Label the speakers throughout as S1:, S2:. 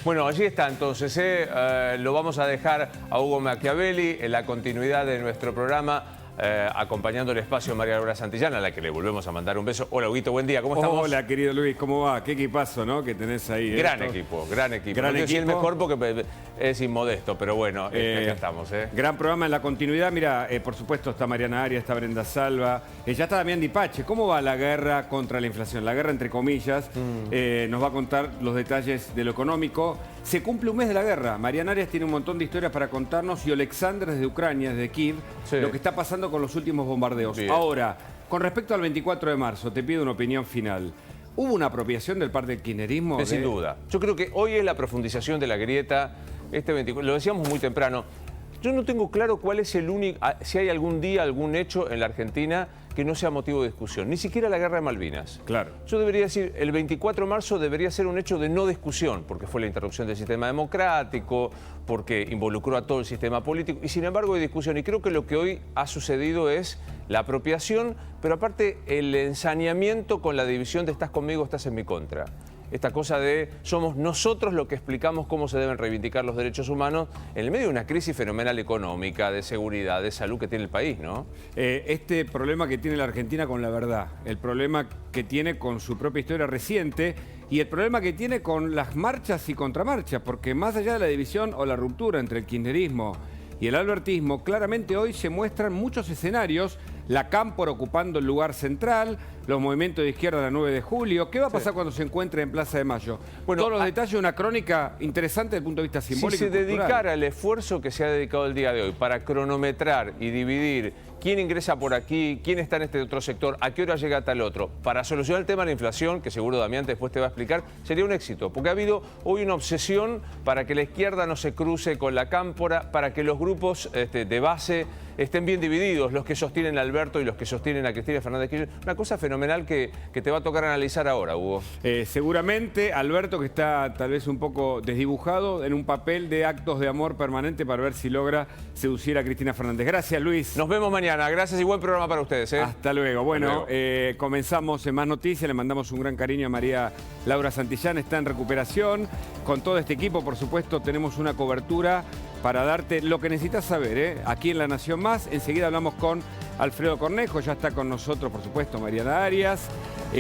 S1: Bueno, allí está entonces, lo vamos a dejar a Hugo Machiavelli en la continuidad de nuestro programa, acompañando el espacio María Laura Santillana, a la que le volvemos a mandar un beso. Hola, Huguito, buen día, ¿cómo estamos?
S2: Hola, querido Luis, ¿cómo va? Qué equipazo, ¿no? Que tenés ahí.
S1: Gran equipo, gran equipo.
S2: Gran
S1: no
S2: equipo.
S1: el mejor porque es inmodesto, pero bueno, acá estamos.
S2: Gran programa en la continuidad. Mira, por supuesto está Mariana Arias, está Brenda Salva, ya está Damián Dipache. ¿Cómo va la guerra contra la inflación? La guerra entre comillas. Nos va a contar los detalles de lo económico. Se cumple un mes de la guerra. Mariana Arias tiene un montón de historias para contarnos y Alexander desde Ucrania, desde Kiev, lo que está pasando con los últimos bombardeos.
S1: Bien.
S2: Ahora, con respecto al 24 de marzo, te pido una opinión final. ¿Hubo una apropiación del parte del kirchnerismo?
S1: Sin duda. Yo creo que hoy es la profundización de la grieta. Este 24, lo decíamos muy temprano. Yo no tengo claro cuál es el único, si hay algún día, algún hecho en la Argentina que no sea motivo de discusión. Ni siquiera la guerra de Malvinas.
S2: Claro.
S1: Yo debería decir, el 24 de marzo debería ser un hecho de no discusión, porque fue la interrupción del sistema democrático, porque involucró a todo el sistema político, y sin embargo hay discusión. Y creo que lo que hoy ha sucedido es la apropiación, pero aparte el ensañamiento con la división de estás conmigo, estás en mi contra. Esta cosa de somos nosotros los que explicamos cómo se deben reivindicar los derechos humanos en el medio de una crisis fenomenal económica, de seguridad, de salud que tiene el país, ¿no?
S2: Este problema que tiene la Argentina con la verdad, el problema que tiene con su propia historia reciente y el problema que tiene con las marchas y contramarchas, porque más allá de la división o la ruptura entre el kirchnerismo y el albertismo, claramente hoy se muestran muchos escenarios, la Cámpora ocupando el lugar central, los movimientos de izquierda de la 9 de julio. ¿Qué va a pasar cuando se encuentre en Plaza de Mayo? Bueno, todos los detalles de una crónica interesante desde el punto de vista simbólico.
S1: Si se
S2: y cultural.
S1: dedicara el esfuerzo que se ha dedicado el día de hoy para cronometrar y dividir quién ingresa por aquí, quién está en este otro sector, a qué hora llega tal otro, para solucionar el tema de la inflación, que seguro Damián después te va a explicar, sería un éxito. Porque ha habido hoy una obsesión para que la izquierda no se cruce con la Cámpora, para que los grupos de base estén bien divididos, los que sostienen a Alberto y los que sostienen a Cristina Fernández de Kirchner. Una cosa fenomenal que te va a tocar analizar ahora, Hugo.
S2: Seguramente Alberto, que está tal vez un poco desdibujado en un papel de actos de amor permanente para ver si logra seducir a Cristina Fernández. Gracias, Luis.
S1: Nos vemos mañana. Gracias y buen programa para ustedes.
S2: Hasta luego. Bueno, comenzamos en Más Noticias. Le mandamos un gran cariño a María Laura Santillán. Está en recuperación. Con todo este equipo, por supuesto, tenemos una cobertura para darte lo que necesitas saber, aquí en La Nación Más. Enseguida hablamos con Alfredo Cornejo, ya está con nosotros, por supuesto, Mariana Arias,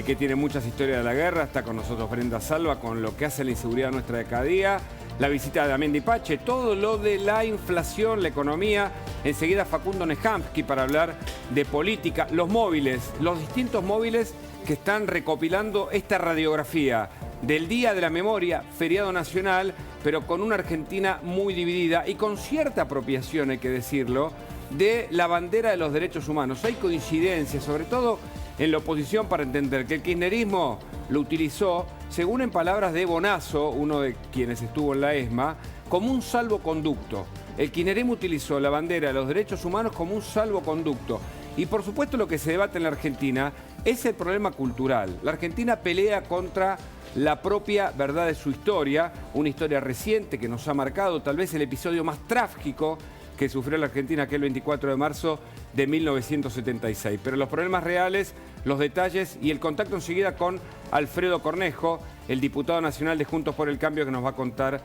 S2: que tiene muchas historias de la guerra, está con nosotros Brenda Salva, con lo que hace la inseguridad nuestra de cada día, la visita de Damián Dipache, todo lo de la inflación, la economía. Enseguida Facundo Nehamsky para hablar de política, los móviles, los distintos móviles que están recopilando esta radiografía del Día de la Memoria, feriado nacional, pero con una Argentina muy dividida y con cierta apropiación, hay que decirlo, de la bandera de los derechos humanos. Hay coincidencias, sobre todo en la oposición, para entender que el kirchnerismo lo utilizó, según en palabras de Bonazo, uno de quienes estuvo en la ESMA, como un salvoconducto. El kirchnerismo utilizó la bandera de los derechos humanos como un salvoconducto. Y por supuesto lo que se debate en la Argentina es el problema cultural. La Argentina pelea contra la propia verdad de su historia, una historia reciente que nos ha marcado tal vez el episodio más trágico que sufrió la Argentina aquel 24 de marzo de 1976. Pero los problemas reales, los detalles y el contacto enseguida con Alfredo Cornejo, el diputado nacional de Juntos por el Cambio, que nos va a contar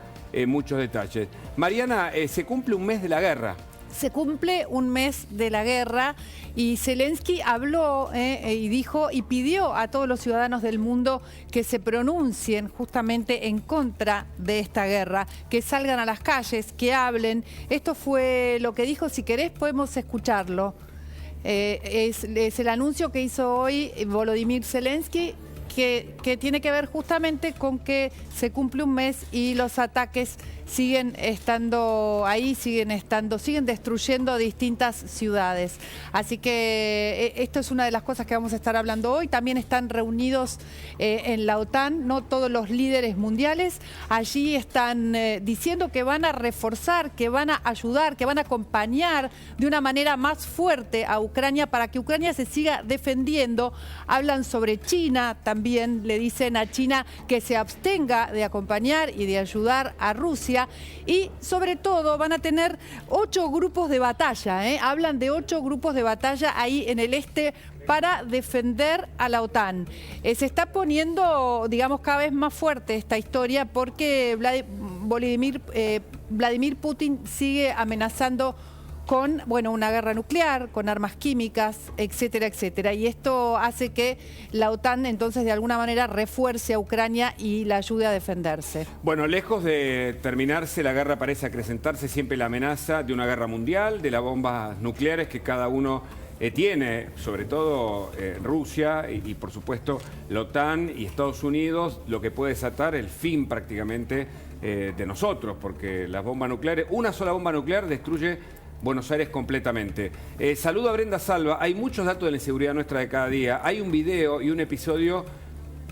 S2: muchos detalles. Mariana, se cumple un mes de la guerra.
S3: Se cumple un mes de la guerra y Zelensky habló y dijo y pidió a todos los ciudadanos del mundo que se pronuncien justamente en contra de esta guerra, que salgan a las calles, que hablen. Esto fue lo que dijo. Si querés podemos escucharlo. Es el anuncio que hizo hoy Volodymyr Zelensky, que tiene que ver justamente con que se cumple un mes y los ataques siguen estando ahí, siguen destruyendo distintas ciudades. Así que esto es una de las cosas que vamos a estar hablando hoy. También están reunidos en la OTAN, no todos los líderes mundiales. Allí están diciendo que van a reforzar, que van a ayudar, que van a acompañar de una manera más fuerte a Ucrania para que Ucrania se siga defendiendo. Hablan sobre China, también le dicen a China que se abstenga de acompañar y de ayudar a Rusia. Y sobre todo van a tener 8 grupos de batalla, hablan de 8 grupos de batalla ahí en el este para defender a la OTAN. Se está poniendo, digamos, cada vez más fuerte esta historia porque Vladimir Putin sigue amenazando con, bueno, una guerra nuclear, con armas químicas, etcétera, etcétera. Y esto hace que la OTAN entonces de alguna manera refuerce a Ucrania y la ayude a defenderse.
S2: Bueno, lejos de terminarse, la guerra parece acrecentarse siempre la amenaza de una guerra mundial, de las bombas nucleares que cada uno tiene, sobre todo Rusia y por supuesto la OTAN y Estados Unidos, lo que puede desatar el fin prácticamente de nosotros, porque las bombas nucleares, una sola bomba nuclear destruye Buenos Aires completamente. Saludo a Brenda Salva. Hay muchos datos de la inseguridad nuestra de cada día. Hay un video y un episodio.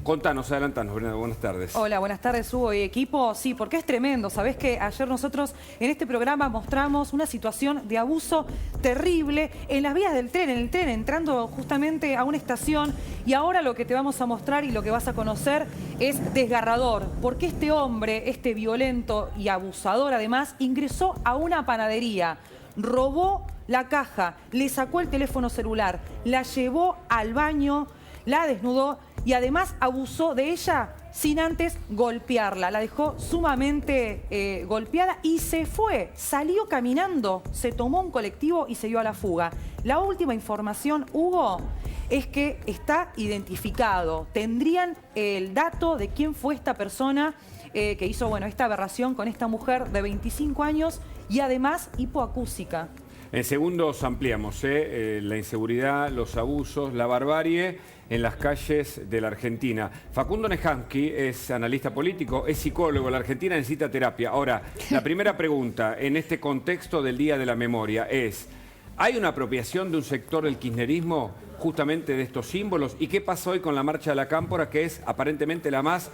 S2: Contanos, adelantanos, Brenda. Buenas tardes.
S4: Hola, buenas tardes, Hugo y equipo. Sí, porque es tremendo. Sabés que ayer nosotros en este programa mostramos una situación de abuso terrible en las vías del tren, en el tren, entrando justamente a una estación. Y ahora lo que te vamos a mostrar y lo que vas a conocer es desgarrador. Porque este hombre, este violento y abusador además, ingresó a una panadería. Robó la caja, le sacó el teléfono celular, la llevó al baño, la desnudó y además abusó de ella sin antes golpearla. La dejó sumamente golpeada y se fue. Salió caminando, se tomó un colectivo y se dio a la fuga. La última información, Hugo, es que está identificado. Tendrían el dato de quién fue esta persona que hizo, bueno, esta aberración con esta mujer de 25 años y además hipoacúsica.
S2: En segundos ampliamos la inseguridad, los abusos, la barbarie en las calles de la Argentina. Facundo Nehamsky es analista político, es psicólogo. La Argentina necesita terapia. Ahora, la primera pregunta en este contexto del Día de la Memoria es: ¿hay una apropiación de un sector del kirchnerismo justamente de estos símbolos? ¿Y qué pasó hoy con la Marcha de la Cámpora, que es aparentemente la más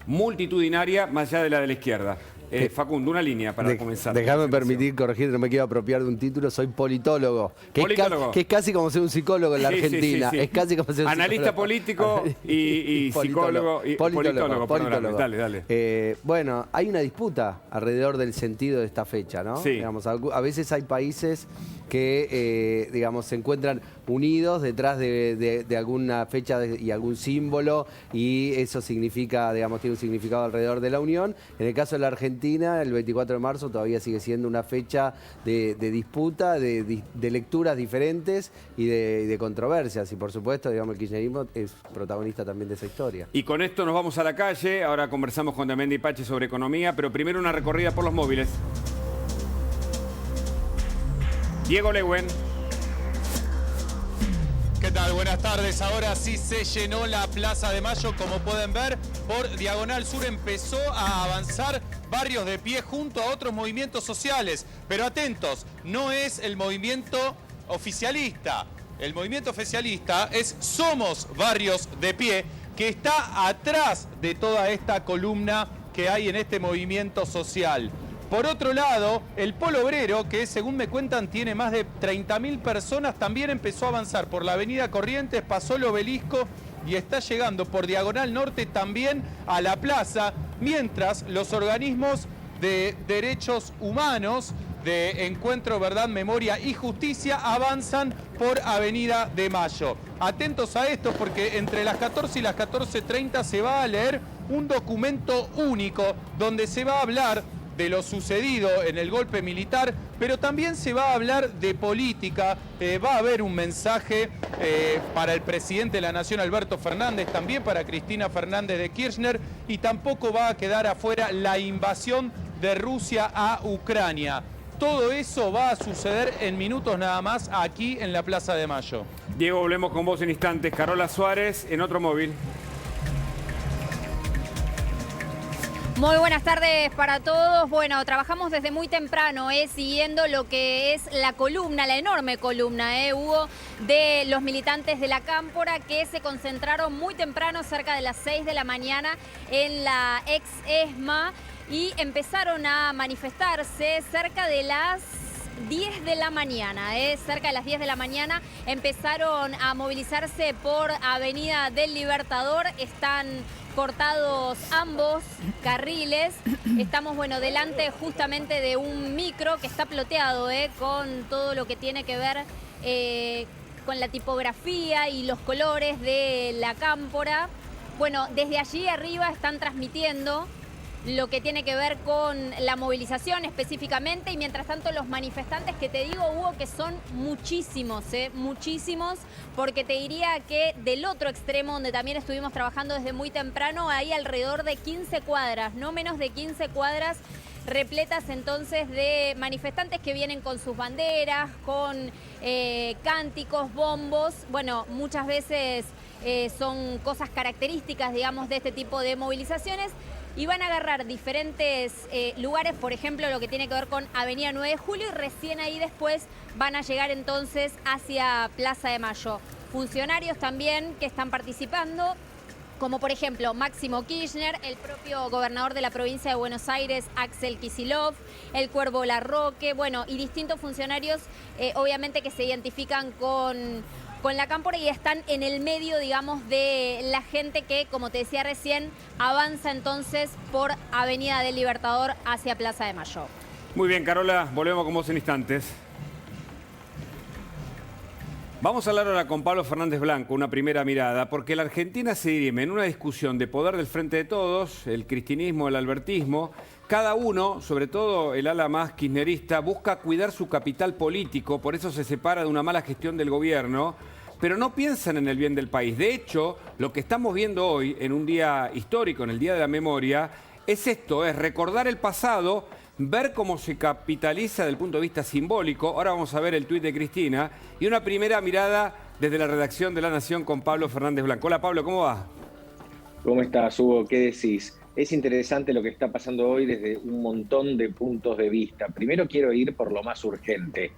S2: multitudinaria más allá de la izquierda? Facundo, una línea para comenzar.
S5: Déjame permitir corregir, no me quiero apropiar de un título, soy politólogo. Que es casi como ser un psicólogo en la Argentina. Sí. Es casi como ser un
S2: analista político y psicólogo.
S5: Politólogo.
S2: Dale.
S5: Bueno, hay una disputa alrededor del sentido de esta fecha, ¿no?
S2: Sí.
S5: Digamos, a veces hay países que digamos, se encuentran unidos detrás de alguna fecha y algún símbolo, y eso significa, digamos, tiene un significado alrededor de la unión. En el caso de la Argentina, el 24 de marzo todavía sigue siendo una fecha de disputa, de lecturas diferentes y de controversias, y por supuesto, digamos, el kirchnerismo es protagonista también de esa historia.
S2: Y con esto nos vamos a la calle. Ahora conversamos con Damián Di Pace sobre economía, pero primero una recorrida por los móviles. Diego Lehuen.
S6: ¿Qué tal? Buenas tardes. Ahora sí se llenó la Plaza de Mayo. Como pueden ver, por Diagonal Sur empezó a avanzar Barrios de Pie junto a otros movimientos sociales. Pero atentos, no es el movimiento oficialista. El movimiento oficialista es Somos Barrios de Pie, que está atrás de toda esta columna que hay en este movimiento social. Por otro lado, el Polo Obrero, que según me cuentan tiene más de 30.000 personas, también empezó a avanzar por la avenida Corrientes, pasó el Obelisco y está llegando por Diagonal Norte también a la plaza, mientras los organismos de derechos humanos, de Encuentro, Verdad, Memoria y Justicia avanzan por Avenida de Mayo. Atentos a esto porque entre las 14 y las 14:30 se va a leer un documento único donde se va a hablar de lo sucedido en el golpe militar, pero también se va a hablar de política. Va a haber un mensaje para el presidente de la Nación, Alberto Fernández, también para Cristina Fernández de Kirchner, y tampoco va a quedar afuera la invasión de Rusia a Ucrania. Todo eso va a suceder en minutos nada más aquí en la Plaza de Mayo.
S2: Diego, volvemos con vos en instantes. Carola Suárez en otro móvil.
S7: Muy buenas tardes para todos. Bueno, trabajamos desde muy temprano, siguiendo lo que es la columna, la enorme columna, Hugo, de los militantes de la Cámpora, que se concentraron muy temprano, cerca de las 6 de la mañana, en la ex ESMA, y empezaron a manifestarse cerca de las 10 de la mañana, cerca de las 10 de la mañana empezaron a movilizarse por Avenida del Libertador. Están cortados ambos carriles. Estamos, bueno, delante justamente de un micro que está ploteado con todo lo que tiene que ver con la tipografía y los colores de la Cámpora. Bueno, desde allí arriba están transmitiendo lo que tiene que ver con la movilización específicamente, y mientras tanto los manifestantes, que te digo, Hugo, que son muchísimos, muchísimos, porque te diría que del otro extremo, donde también estuvimos trabajando desde muy temprano, hay alrededor de 15 cuadras, no menos de 15 cuadras, repletas entonces de manifestantes que vienen con sus banderas, con cánticos, bombos. Bueno, muchas veces son cosas características, digamos, de este tipo de movilizaciones, y van a agarrar diferentes lugares, por ejemplo, lo que tiene que ver con Avenida 9 de Julio, y recién ahí después van a llegar entonces hacia Plaza de Mayo. Funcionarios también que están participando, como por ejemplo Máximo Kirchner, el propio gobernador de la provincia de Buenos Aires, Axel Kicillof, el Cuervo Larroque, bueno, y distintos funcionarios, obviamente, que se identifican con la Cámpora y están en el medio, digamos, de la gente que, como te decía recién, avanza entonces por Avenida del Libertador hacia Plaza de Mayo.
S2: Muy bien, Carola, volvemos con vos en instantes. Vamos a hablar ahora con Pablo Fernández Blanco, una primera mirada, porque la Argentina se dirime en una discusión de poder del Frente de Todos, el cristinismo, el albertismo. Cada uno, sobre todo el ala más kirchnerista, busca cuidar su capital político, por eso se separa de una mala gestión del gobierno, pero no piensan en el bien del país. De hecho, lo que estamos viendo hoy, en un día histórico, en el Día de la Memoria, es esto, es recordar el pasado, ver cómo se capitaliza desde el punto de vista simbólico. Ahora vamos a ver el tuit de Cristina y una primera mirada desde la redacción de La Nación con Pablo Fernández Blanco. Hola Pablo, ¿cómo va?
S8: ¿Cómo estás, Hugo? ¿Qué decís? Es interesante lo que está pasando hoy desde un montón de puntos de vista. Primero quiero ir por lo más urgente.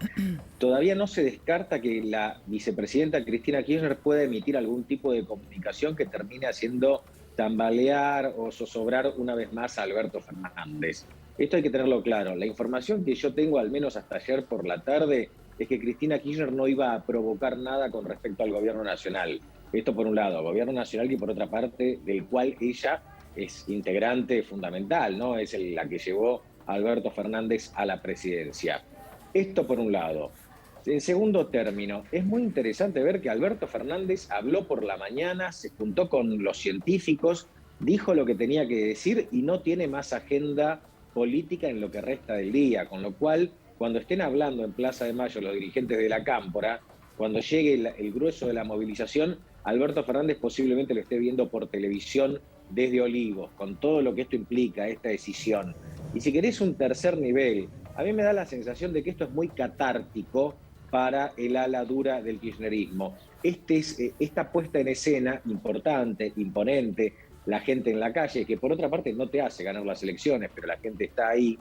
S8: Todavía no se descarta que la vicepresidenta Cristina Kirchner pueda emitir algún tipo de comunicación que termine haciendo tambalear o zozobrar una vez más a Alberto Fernández. Esto hay que tenerlo claro. La información que yo tengo, al menos hasta ayer por la tarde, es que Cristina Kirchner no iba a provocar nada con respecto al gobierno nacional. Esto por un lado, gobierno nacional, y por otra parte, del cual ella es integrante fundamental, ¿no? Es la que llevó a Alberto Fernández a la presidencia. Esto por un lado. En segundo término, es muy interesante ver que Alberto Fernández habló por la mañana, se juntó con los científicos, dijo lo que tenía que decir y no tiene más agenda política en lo que resta del día, con lo cual, cuando estén hablando en Plaza de Mayo los dirigentes de la Cámpora, cuando llegue el grueso de la movilización, Alberto Fernández posiblemente lo esté viendo por televisión desde Olivos, con todo lo que esto implica, esta decisión. Y si querés un tercer nivel, a mí me da la sensación de que esto es muy catártico para el ala dura del kirchnerismo. Esta puesta en escena importante, imponente, la gente en la calle, que por otra parte no te hace ganar las elecciones, pero la gente está ahí,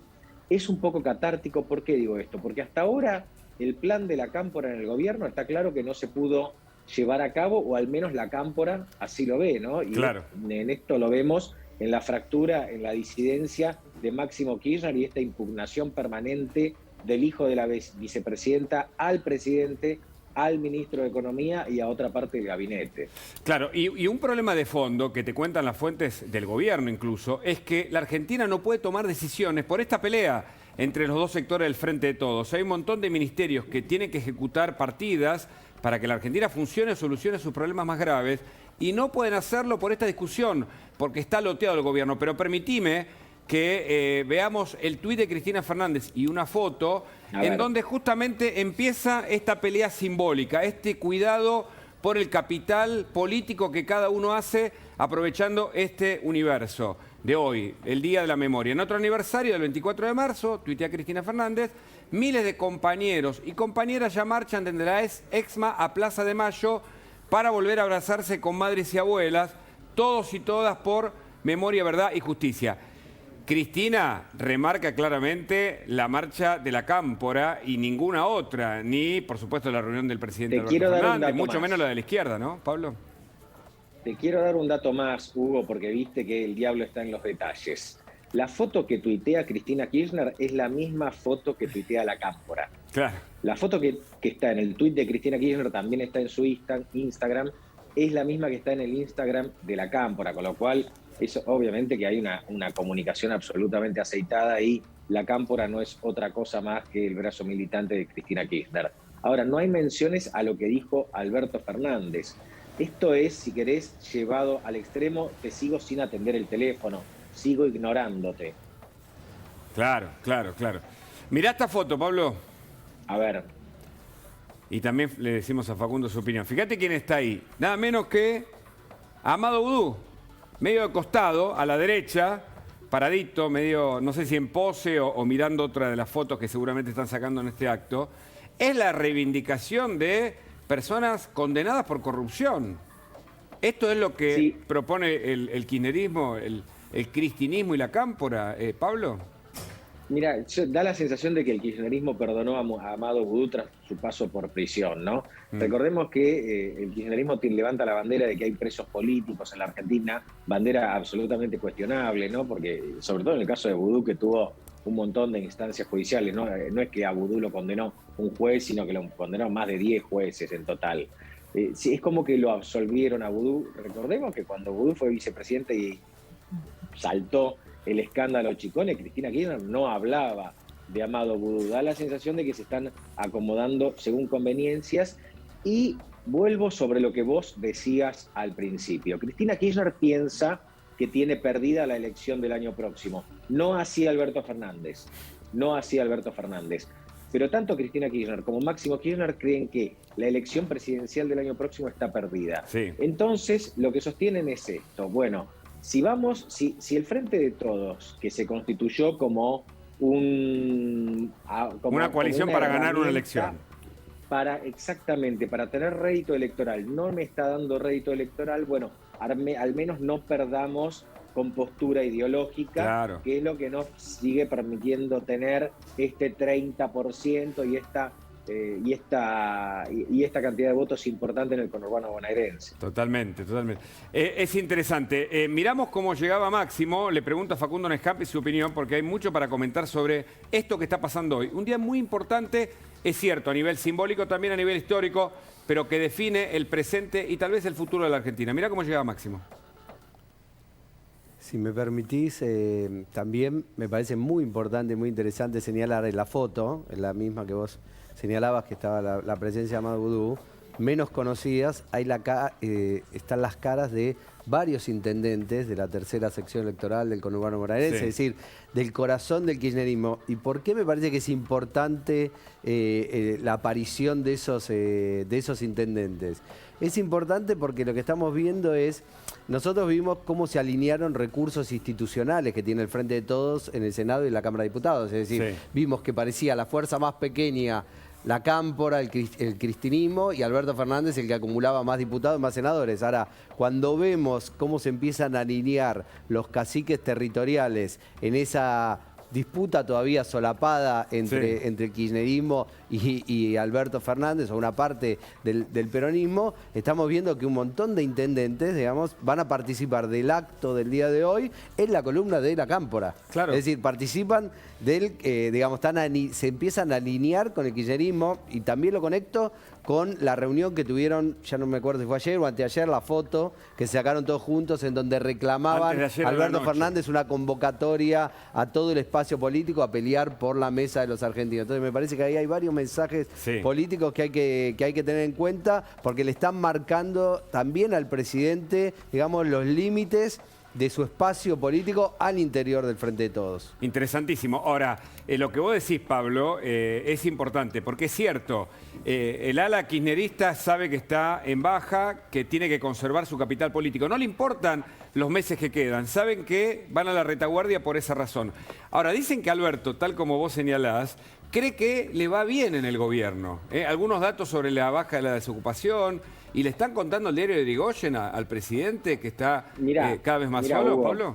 S8: es un poco catártico. ¿Por qué digo esto? Porque hasta ahora el plan de la Cámpora en el gobierno está claro que no se pudo llevar a cabo, o al menos la Cámpora así lo ve, ¿no? Y
S2: claro,
S8: en esto lo vemos en la fractura, en la disidencia de Máximo Kirchner y esta impugnación permanente del hijo de la vicepresidenta al presidente, al ministro de Economía y a otra parte del gabinete.
S2: Claro, y un problema de fondo que te cuentan las fuentes del gobierno incluso, es que la Argentina no puede tomar decisiones por esta pelea entre los dos sectores del Frente de Todos. Hay un montón de ministerios que tienen que ejecutar partidas para que la Argentina funcione, solucione sus problemas más graves, y no pueden hacerlo por esta discusión, porque está loteado el gobierno. Pero permitime que veamos el tuit de Cristina Fernández y una foto en donde justamente empieza esta pelea simbólica, este cuidado por el capital político que cada uno hace aprovechando este universo de hoy, el Día de la Memoria. En otro aniversario, del 24 de marzo, tuitea Cristina Fernández, miles de compañeros y compañeras ya marchan desde la EXMA a Plaza de Mayo para volver a abrazarse con madres y abuelas, todos y todas por memoria, verdad y justicia. Cristina remarca claramente la marcha de la Cámpora y ninguna otra, ni por supuesto la reunión del presidente Alberto Fernández, mucho menos la de la izquierda, ¿no, Pablo?
S8: Te quiero dar un dato más, Hugo, porque viste que el diablo está en los detalles. La foto que tuitea Cristina Kirchner es la misma foto que tuitea la Cámpora.
S2: Claro.
S8: La foto que está en el tuit de Cristina Kirchner también está en su Instagram, es la misma que está en el Instagram de la Cámpora, con lo cual eso, obviamente que hay una comunicación absolutamente aceitada y la Cámpora no es otra cosa más que el brazo militante de Cristina Kirchner. Ahora, no hay menciones a lo que dijo Alberto Fernández. Esto es, si querés, llevado al extremo, te sigo sin atender el teléfono. sigo ignorándote.
S2: Claro, claro, claro. Mirá esta foto, Pablo.
S8: A ver,
S2: Y también le decimos a Facundo su opinión. Fíjate quién está ahí. Nada menos que Amado Vudú. Medio de costado, a la derecha, paradito, medio, no sé si en pose o mirando otra de las fotos que seguramente están sacando en este acto. Es la reivindicación de personas condenadas por corrupción. Esto es lo que
S8: Sí.
S2: propone el kirchnerismo, el cristinismo y la cámpora, Pablo.
S8: mira, da la sensación de que el kirchnerismo perdonó a Amado Vudú tras su paso por prisión, ¿no? Recordemos que el kirchnerismo levanta la bandera de que hay presos políticos en la Argentina, bandera absolutamente cuestionable, ¿no? Porque, sobre todo en el caso de Vudú, que tuvo un montón de instancias judiciales, ¿no? No es que a Vudú lo condenó un juez, sino que lo condenó más de 10 jueces en total. Sí, es como que lo absolvieron a Vudú. Recordemos que cuando Vudú fue vicepresidente y saltó el escándalo Chicone, Cristina Kirchner no hablaba de Amado Vudú. Da la sensación de que se están acomodando según conveniencias. Y vuelvo sobre lo que vos decías al principio. Cristina Kirchner piensa que tiene perdida la elección del año próximo. No así Alberto Fernández. No así Alberto Fernández. Pero tanto Cristina Kirchner como Máximo Kirchner creen que la elección presidencial del año próximo está perdida.
S2: Sí.
S8: Entonces, lo que sostienen es esto. Bueno, si el Frente de Todos, que se constituyó como
S2: una coalición para ganar una elección.
S8: Exactamente, para tener rédito electoral, no me está dando rédito electoral, bueno, al menos no perdamos compostura ideológica,
S2: Claro.
S8: que es lo que nos sigue permitiendo tener este 30% y esta cantidad de votos importante en el conurbano bonaerense.
S2: Totalmente, totalmente. Es interesante. Miramos cómo llegaba Máximo. Le pregunto a Facundo Nescampi su opinión, porque hay mucho para comentar sobre esto que está pasando hoy. Un día muy importante, es cierto, a nivel simbólico, también a nivel histórico, pero que define el presente y tal vez el futuro de la Argentina. Mirá cómo llegaba Máximo.
S5: Si me permitís, también me parece muy importante, muy interesante señalar en la foto, en la misma que vos señalabas que estaba la presencia de Amado Vudú, menos conocidas, están las caras de varios intendentes de la tercera sección electoral del conurbano bonaerense,
S2: Sí.
S5: es decir, del corazón del kirchnerismo. ¿Y por qué me parece que es importante la aparición de esos intendentes? Es importante porque lo que estamos viendo es, nosotros vimos cómo se alinearon recursos institucionales que tiene el Frente de Todos en el Senado y en la Cámara de Diputados. Es decir,
S2: Sí.
S5: vimos que parecía la fuerza más pequeña la cámpora, el cristinismo, y Alberto Fernández el que acumulaba más diputados, más senadores. Ahora, cuando vemos cómo se empiezan a alinear los caciques territoriales en esa disputa todavía solapada entre el kirchnerismo y Alberto Fernández, o una parte del peronismo, estamos viendo que un montón de intendentes, digamos, van a participar del acto del día de hoy en la columna de la cámpora.
S2: Claro.
S5: Es decir, participan digamos, se empiezan a alinear con el kirchnerismo, y también lo conecto con la reunión que tuvieron, ya no me acuerdo si fue ayer o anteayer, la foto que se sacaron todos juntos en donde reclamaban
S2: Antes de ayer
S5: a
S2: a la
S5: Alberto
S2: noche.
S5: Fernández una convocatoria a todo el espacio político a pelear por la mesa de los argentinos. Entonces me parece que ahí hay varios mensajes
S2: Sí.
S5: políticos que hay que tener en cuenta, porque le están marcando también al presidente, digamos, los límites de su espacio político al interior del Frente de Todos.
S2: Interesantísimo. Ahora, lo que vos decís, Pablo, es importante, porque es cierto, el ala kirchnerista sabe que está en baja, que tiene que conservar su capital político. No le importan los meses que quedan, saben que van a la retaguardia por esa razón. Ahora, dicen que Alberto, tal como vos señalás, cree que le va bien en el gobierno. Algunos datos sobre la baja de la desocupación, y le están contando el diario de Irigoyen al presidente que está cada vez más solo,
S8: Hugo,
S2: Pablo.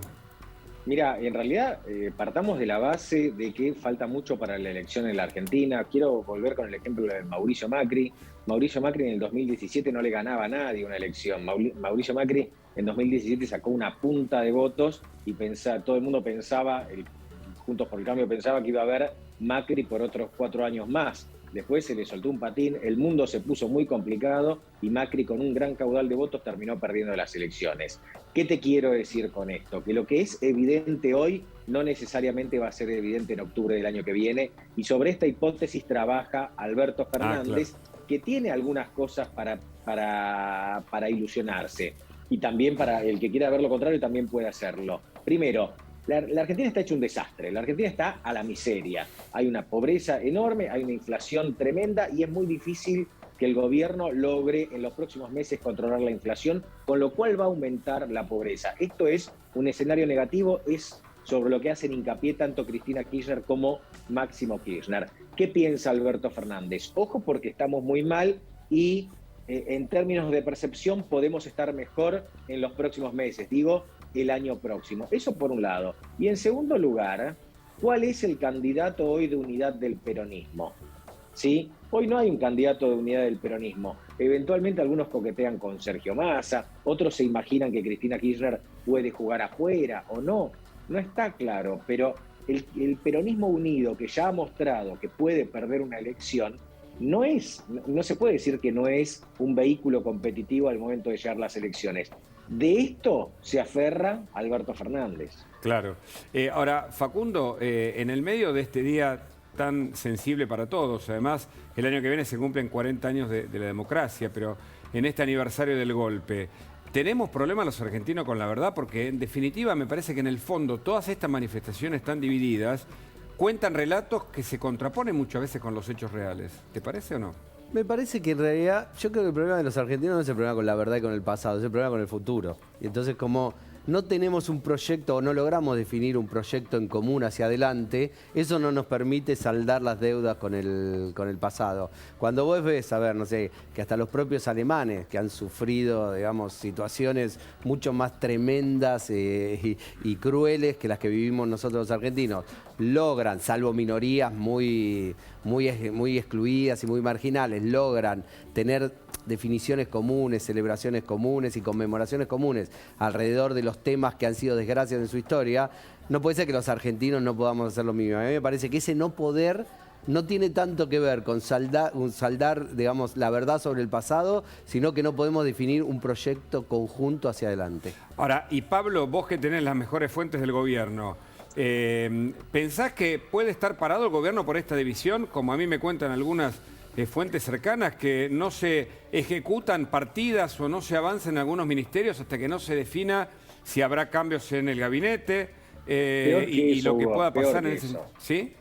S8: Mira, en realidad partamos de la base de que falta mucho para la elección en la Argentina. Quiero volver con el ejemplo de Mauricio Macri. Mauricio Macri en el 2017 no le ganaba a nadie una elección. Mauricio Macri en 2017 sacó una punta de votos y todo el mundo pensaba, Juntos por el Cambio pensaba que iba a haber Macri por otros 4 años más. Después se le soltó un patín, el mundo se puso muy complicado y Macri, con un gran caudal de votos, terminó perdiendo las elecciones. ¿Qué te quiero decir con esto? Que lo que es evidente hoy no necesariamente va a ser evidente en octubre del año que viene, y sobre esta hipótesis trabaja Alberto Fernández, que tiene algunas cosas para ilusionarse, y también para el que quiera ver lo contrario también puede hacerlo. Primero, La Argentina está hecho un desastre, la Argentina está a la miseria. Hay una pobreza enorme, hay una inflación tremenda y es muy difícil que el gobierno logre en los próximos meses controlar la inflación, con lo cual va a aumentar la pobreza. Esto es un escenario negativo, es sobre lo que hacen hincapié tanto Cristina Kirchner como Máximo Kirchner. ¿Qué piensa Alberto Fernández? Ojo, porque estamos muy mal y en términos de percepción podemos estar mejor en los próximos meses, digo, el año próximo. Eso por un lado. Y en segundo lugar, ¿cuál es el candidato hoy de unidad del peronismo? ¿Sí? Hoy no hay un candidato de unidad del peronismo. Eventualmente algunos coquetean con Sergio Massa, otros se imaginan que Cristina Kirchner puede jugar afuera o no. No está claro, pero el peronismo unido que ya ha mostrado que puede perder una elección, no se puede decir que no es un vehículo competitivo al momento de llegar las elecciones. De esto se aferra Alberto Fernández.
S2: Claro. Ahora, Facundo, en el medio de este día tan sensible para todos, además el año que viene se cumplen 40 años de la democracia, pero en este aniversario del golpe, ¿tenemos problemas los argentinos con la verdad? Porque en definitiva me parece que en el fondo todas estas manifestaciones tan divididas cuentan relatos que se contraponen muchas veces con los hechos reales. ¿Te parece o no?
S5: Me parece que en realidad, yo creo que el problema de los argentinos no es el problema con la verdad y con el pasado, es el problema con el futuro. Y entonces como no tenemos un proyecto o no logramos definir un proyecto en común hacia adelante, eso no nos permite saldar las deudas con el pasado. Cuando vos ves, a ver, no sé, que hasta los propios alemanes que han sufrido, digamos, situaciones mucho más tremendas y crueles que las que vivimos nosotros los argentinos, logran, salvo minorías muy excluidas y muy marginales, logran tener definiciones comunes, celebraciones comunes y conmemoraciones comunes alrededor de los temas que han sido desgracias en su historia. No puede ser que los argentinos no podamos hacer lo mismo. A mí me parece que ese no poder no tiene tanto que ver con saldar, digamos, la verdad sobre el pasado, sino que no podemos definir un proyecto conjunto hacia adelante.
S2: Ahora, y Pablo, vos que tenés las mejores fuentes del gobierno, ¿pensás que puede estar parado el gobierno por esta división? Como a mí me cuentan algunas fuentes cercanas, que no se ejecutan partidas o no se avanza en algunos ministerios hasta que no se defina si habrá cambios en el gabinete y lo que pueda pasar en ese... ¿Sí?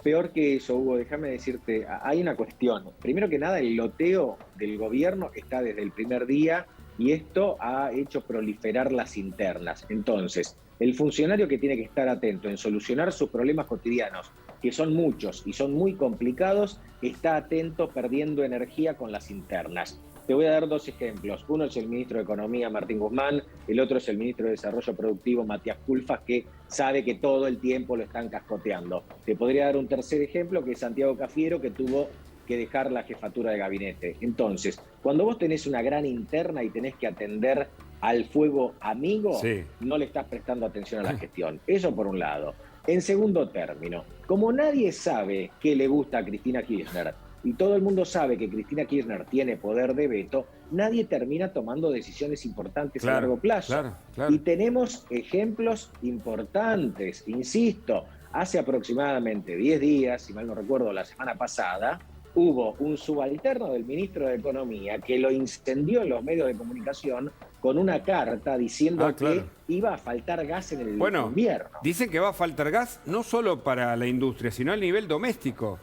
S8: Peor que eso, Hugo, déjame decirte, hay una cuestión. Primero que nada, el loteo del gobierno está desde el primer día y esto ha hecho proliferar las internas. Entonces, el funcionario que tiene que estar atento en solucionar sus problemas cotidianos, que son muchos y son muy complicados, está atento perdiendo energía con las internas. Te voy a dar dos ejemplos. Uno es el ministro de Economía, Martín Guzmán, el otro es el ministro de Desarrollo Productivo, Matías Culfas, que sabe que todo el tiempo lo están cascoteando. Te podría dar un tercer ejemplo, que es Santiago Cafiero, que tuvo que dejar la jefatura de gabinete. Entonces, cuando vos tenés una gran interna y tenés que atender al fuego amigo, sí, no le estás prestando atención a la gestión. Eso por un lado. En segundo término, como nadie sabe qué le gusta a Cristina Kirchner y todo el mundo sabe que Cristina Kirchner tiene poder de veto, nadie termina tomando decisiones importantes a largo plazo. Y tenemos ejemplos importantes, insisto, hace aproximadamente 10 días, si mal no recuerdo, la semana pasada, hubo un subalterno del ministro de Economía que lo incendió en los medios de comunicación con una carta diciendo que iba a faltar gas en el invierno.
S2: Dicen que va a faltar gas no solo para la industria, sino a nivel doméstico.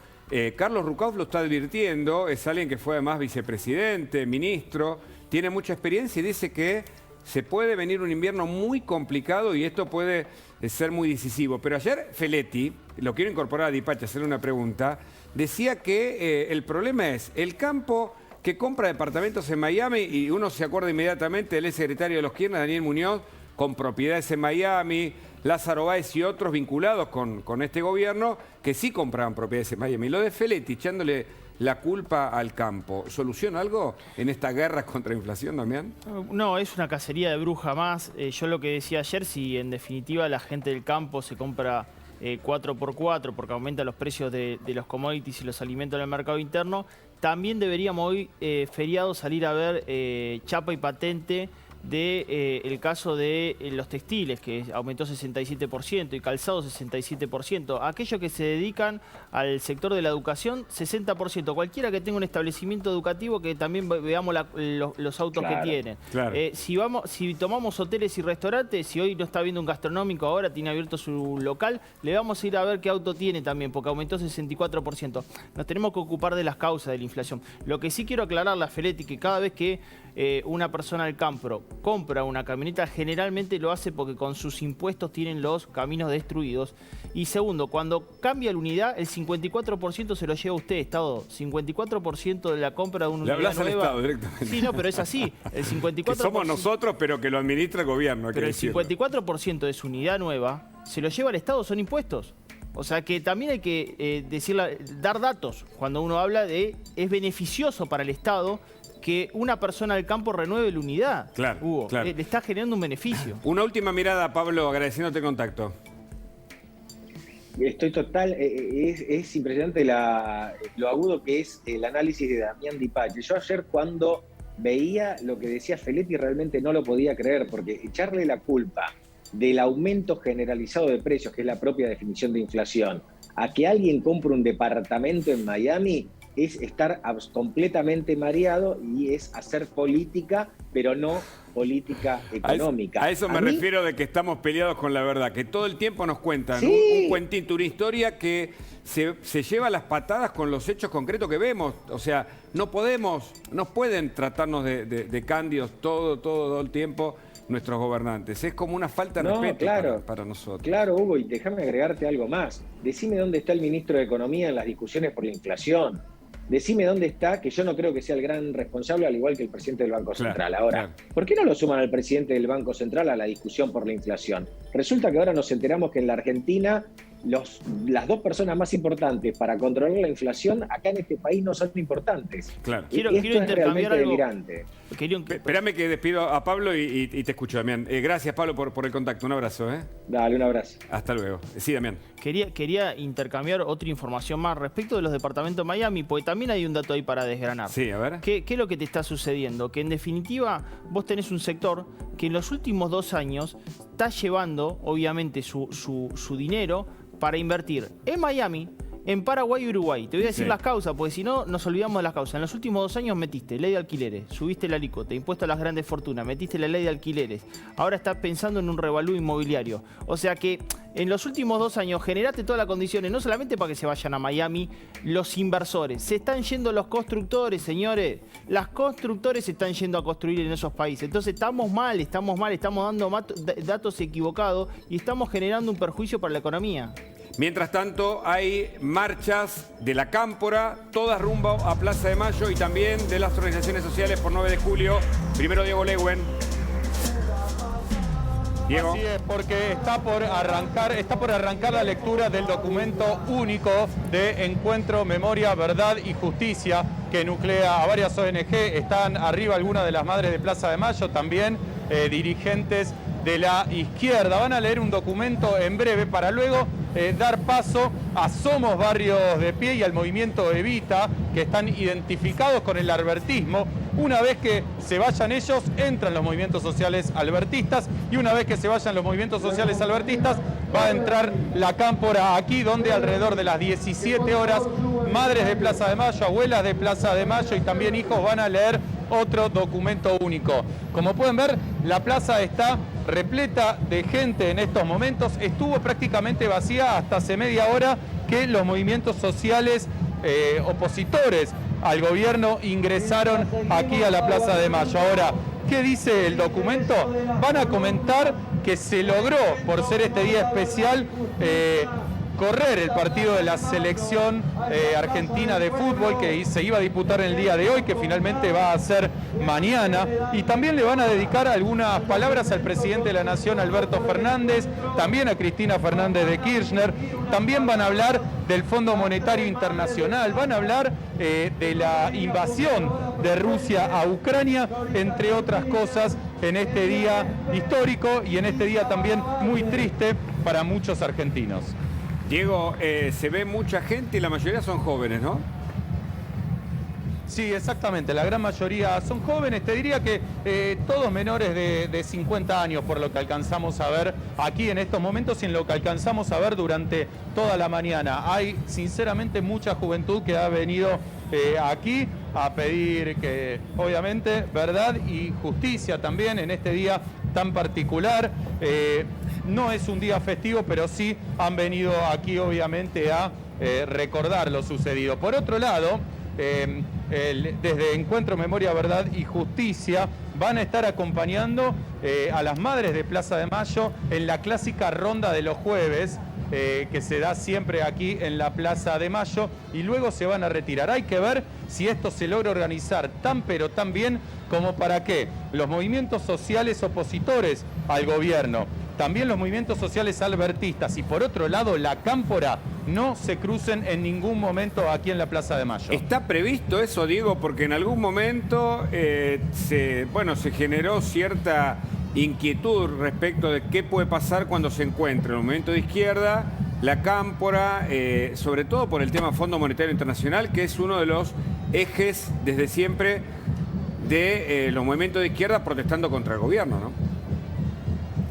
S2: Carlos Rucauf lo está advirtiendo, es alguien que fue además vicepresidente, ministro, tiene mucha experiencia y dice que se puede venir un invierno muy complicado y esto puede ser muy decisivo. Pero ayer Feletti, lo quiero incorporar a Dipacha, hacerle una pregunta, decía que el problema es el campo que compra departamentos en Miami, y uno se acuerda inmediatamente del ex secretario de los Kirchner, Daniel Muñoz, con propiedades en Miami, Lázaro Báez y otros vinculados con este gobierno, que sí compraban propiedades en Miami. Lo de Feletti, echándole la culpa al campo, ¿soluciona algo en esta guerra contra la inflación, Damián?
S9: No, es una cacería de bruja más. Yo lo que decía ayer, si en definitiva la gente del campo se compra 4x4 porque aumenta los precios de los commodities y los alimentos en el mercado interno, también deberíamos hoy, feriado, salir a ver chapa y patente el caso de los textiles, que aumentó 67%, y calzado 67%. Aquellos que se dedican al sector de la educación, 60%. Cualquiera que tenga un establecimiento educativo, que también veamos los autos que tienen.
S2: Claro.
S9: Si tomamos hoteles y restaurantes, si hoy no está viendo un gastronómico ahora, tiene abierto su local, le vamos a ir a ver qué auto tiene también, porque aumentó 64%. Nos tenemos que ocupar de las causas de la inflación. Lo que sí quiero aclararle a Feletti, que cada vez que una persona del campo compra una camioneta, generalmente lo hace porque con sus impuestos tienen los caminos destruidos. Y segundo, cuando cambia la unidad, el 54% se lo lleva usted, Estado. 54% de la compra de una unidad
S2: hablas
S9: nueva.
S2: al Estado directamente.
S9: Sí, no, pero es así. El 54%,
S2: que somos nosotros, pero que lo administra el gobierno.
S9: Pero el 54% de su unidad nueva se lo lleva al Estado, son impuestos. O sea que también hay que dar datos. Cuando uno habla de es beneficioso para el Estado que una persona del campo renueve la unidad.
S2: Claro,
S9: Hugo,
S2: claro.
S9: Le está generando un beneficio.
S2: Una última mirada, Pablo, agradeciéndote el contacto.
S8: Estoy total, es impresionante lo agudo que es el análisis de Damián Di Pace. Yo ayer cuando veía lo que decía Feletti realmente no lo podía creer, porque echarle la culpa del aumento generalizado de precios, que es la propia definición de inflación, a que alguien compre un departamento en Miami, es estar completamente mareado y es hacer política, pero no política económica.
S2: A eso me refiero de que estamos peleados con la verdad, que todo el tiempo nos cuentan un cuentito, una historia que se lleva las patadas con los hechos concretos que vemos. O sea, no pueden tratarnos de cándidos todo el tiempo nuestros gobernantes. Es como una falta de respeto para nosotros.
S8: Claro, Hugo, y déjame agregarte algo más. Decime dónde está el ministro de Economía en las discusiones por la inflación. Decime dónde está, que yo no creo que sea el gran responsable, al igual que el presidente del Banco Central. Ahora, ¿por qué no lo suman al presidente del Banco Central a la discusión por la inflación? Resulta que ahora nos enteramos que en la Argentina las dos personas más importantes para controlar la inflación acá en este país no son importantes.
S2: Claro.
S9: Quiero
S8: es
S9: intercambiar algo.
S8: delirante.
S2: Espérame que despido a Pablo y te escucho, Damián. Gracias, Pablo, por el contacto. Un abrazo.
S8: Dale, un abrazo.
S2: Hasta luego. Sí, Damián.
S9: Quería intercambiar otra información más respecto de los departamentos de Miami, porque también hay un dato ahí para desgranar.
S2: Sí, a ver.
S9: ¿Qué es lo que te está sucediendo? Que en definitiva vos tenés un sector que en los últimos 2 años está llevando, obviamente, su dinero para invertir en Miami, en Paraguay y Uruguay. Te voy a decir las causas, porque si no nos olvidamos de las causas. En los últimos 2 años metiste ley de alquileres, subiste la alícuota, impuesto a las grandes fortunas, metiste la ley de alquileres. Ahora estás pensando en un revalú inmobiliario. O sea que en los últimos 2 años generaste todas las condiciones, no solamente para que se vayan a Miami los inversores. Se están yendo los constructores, señores. Las constructores se están yendo a construir en esos países. Entonces estamos mal, estamos dando datos equivocados y estamos generando un perjuicio para la economía.
S2: Mientras tanto, hay marchas de la Cámpora, todas rumbo a Plaza de Mayo y también de las organizaciones sociales por 9 de julio. Primero Diego Lehuen. Diego.
S6: Así es, porque está por arrancar la lectura del documento único de Encuentro, Memoria, Verdad y Justicia, que nuclea a varias ONG. Están arriba algunas de las madres de Plaza de Mayo, también dirigentes de la izquierda. Van a leer un documento en breve para luego dar paso a Somos Barrios de Pie y al movimiento Evita, que están identificados con el albertismo. Una vez que se vayan ellos, entran los movimientos sociales albertistas, y una vez que se vayan los movimientos sociales albertistas, va a entrar la Cámpora aquí, donde alrededor de las 17 horas, madres de Plaza de Mayo, abuelas de Plaza de Mayo y también hijos van a leer otro documento único. Como pueden ver, la plaza está repleta de gente en estos momentos. Estuvo prácticamente vacía hasta hace media hora que los movimientos sociales opositores al gobierno ingresaron aquí a la Plaza de Mayo. Ahora, ¿qué dice el documento? Van a comentar que se logró, por ser este día especial, correr el partido de la selección argentina de fútbol que se iba a disputar en el día de hoy, que finalmente va a ser mañana, y también le van a dedicar algunas palabras al presidente de la Nación, Alberto Fernández, también a Cristina Fernández de Kirchner, también van a hablar del Fondo Monetario Internacional, van a hablar de la invasión de Rusia a Ucrania, entre otras cosas, en este día histórico y en este día también muy triste para muchos argentinos.
S2: Diego, se ve mucha gente y la mayoría son jóvenes, ¿no?
S6: Sí, exactamente. La gran mayoría son jóvenes. Te diría que todos menores de 50 años, por lo que alcanzamos a ver aquí en estos momentos y en lo que alcanzamos a ver durante toda la mañana. Hay, sinceramente, mucha juventud que ha venido aquí a pedir que, obviamente, verdad y justicia también en este día tan particular. No es un día festivo, pero sí han venido aquí, obviamente, a recordar lo sucedido. Por otro lado, desde Encuentro Memoria, Verdad y Justicia van a estar acompañando a las madres de Plaza de Mayo en la clásica ronda de los jueves que se da siempre aquí en la Plaza de Mayo, y luego se van a retirar. Hay que ver si esto se logra organizar tan pero tan bien como para que los movimientos sociales opositores al gobierno, también los movimientos sociales albertistas y por otro lado la cámpora no se crucen en ningún momento aquí en la Plaza de Mayo.
S2: ¿Está previsto eso, Diego? Porque en algún momento se generó cierta inquietud respecto de qué puede pasar cuando se encuentre el movimiento de izquierda, la cámpora, sobre todo por el tema Fondo Monetario Internacional, que es uno de los ejes desde siempre de los movimientos de izquierda protestando contra el gobierno, ¿no?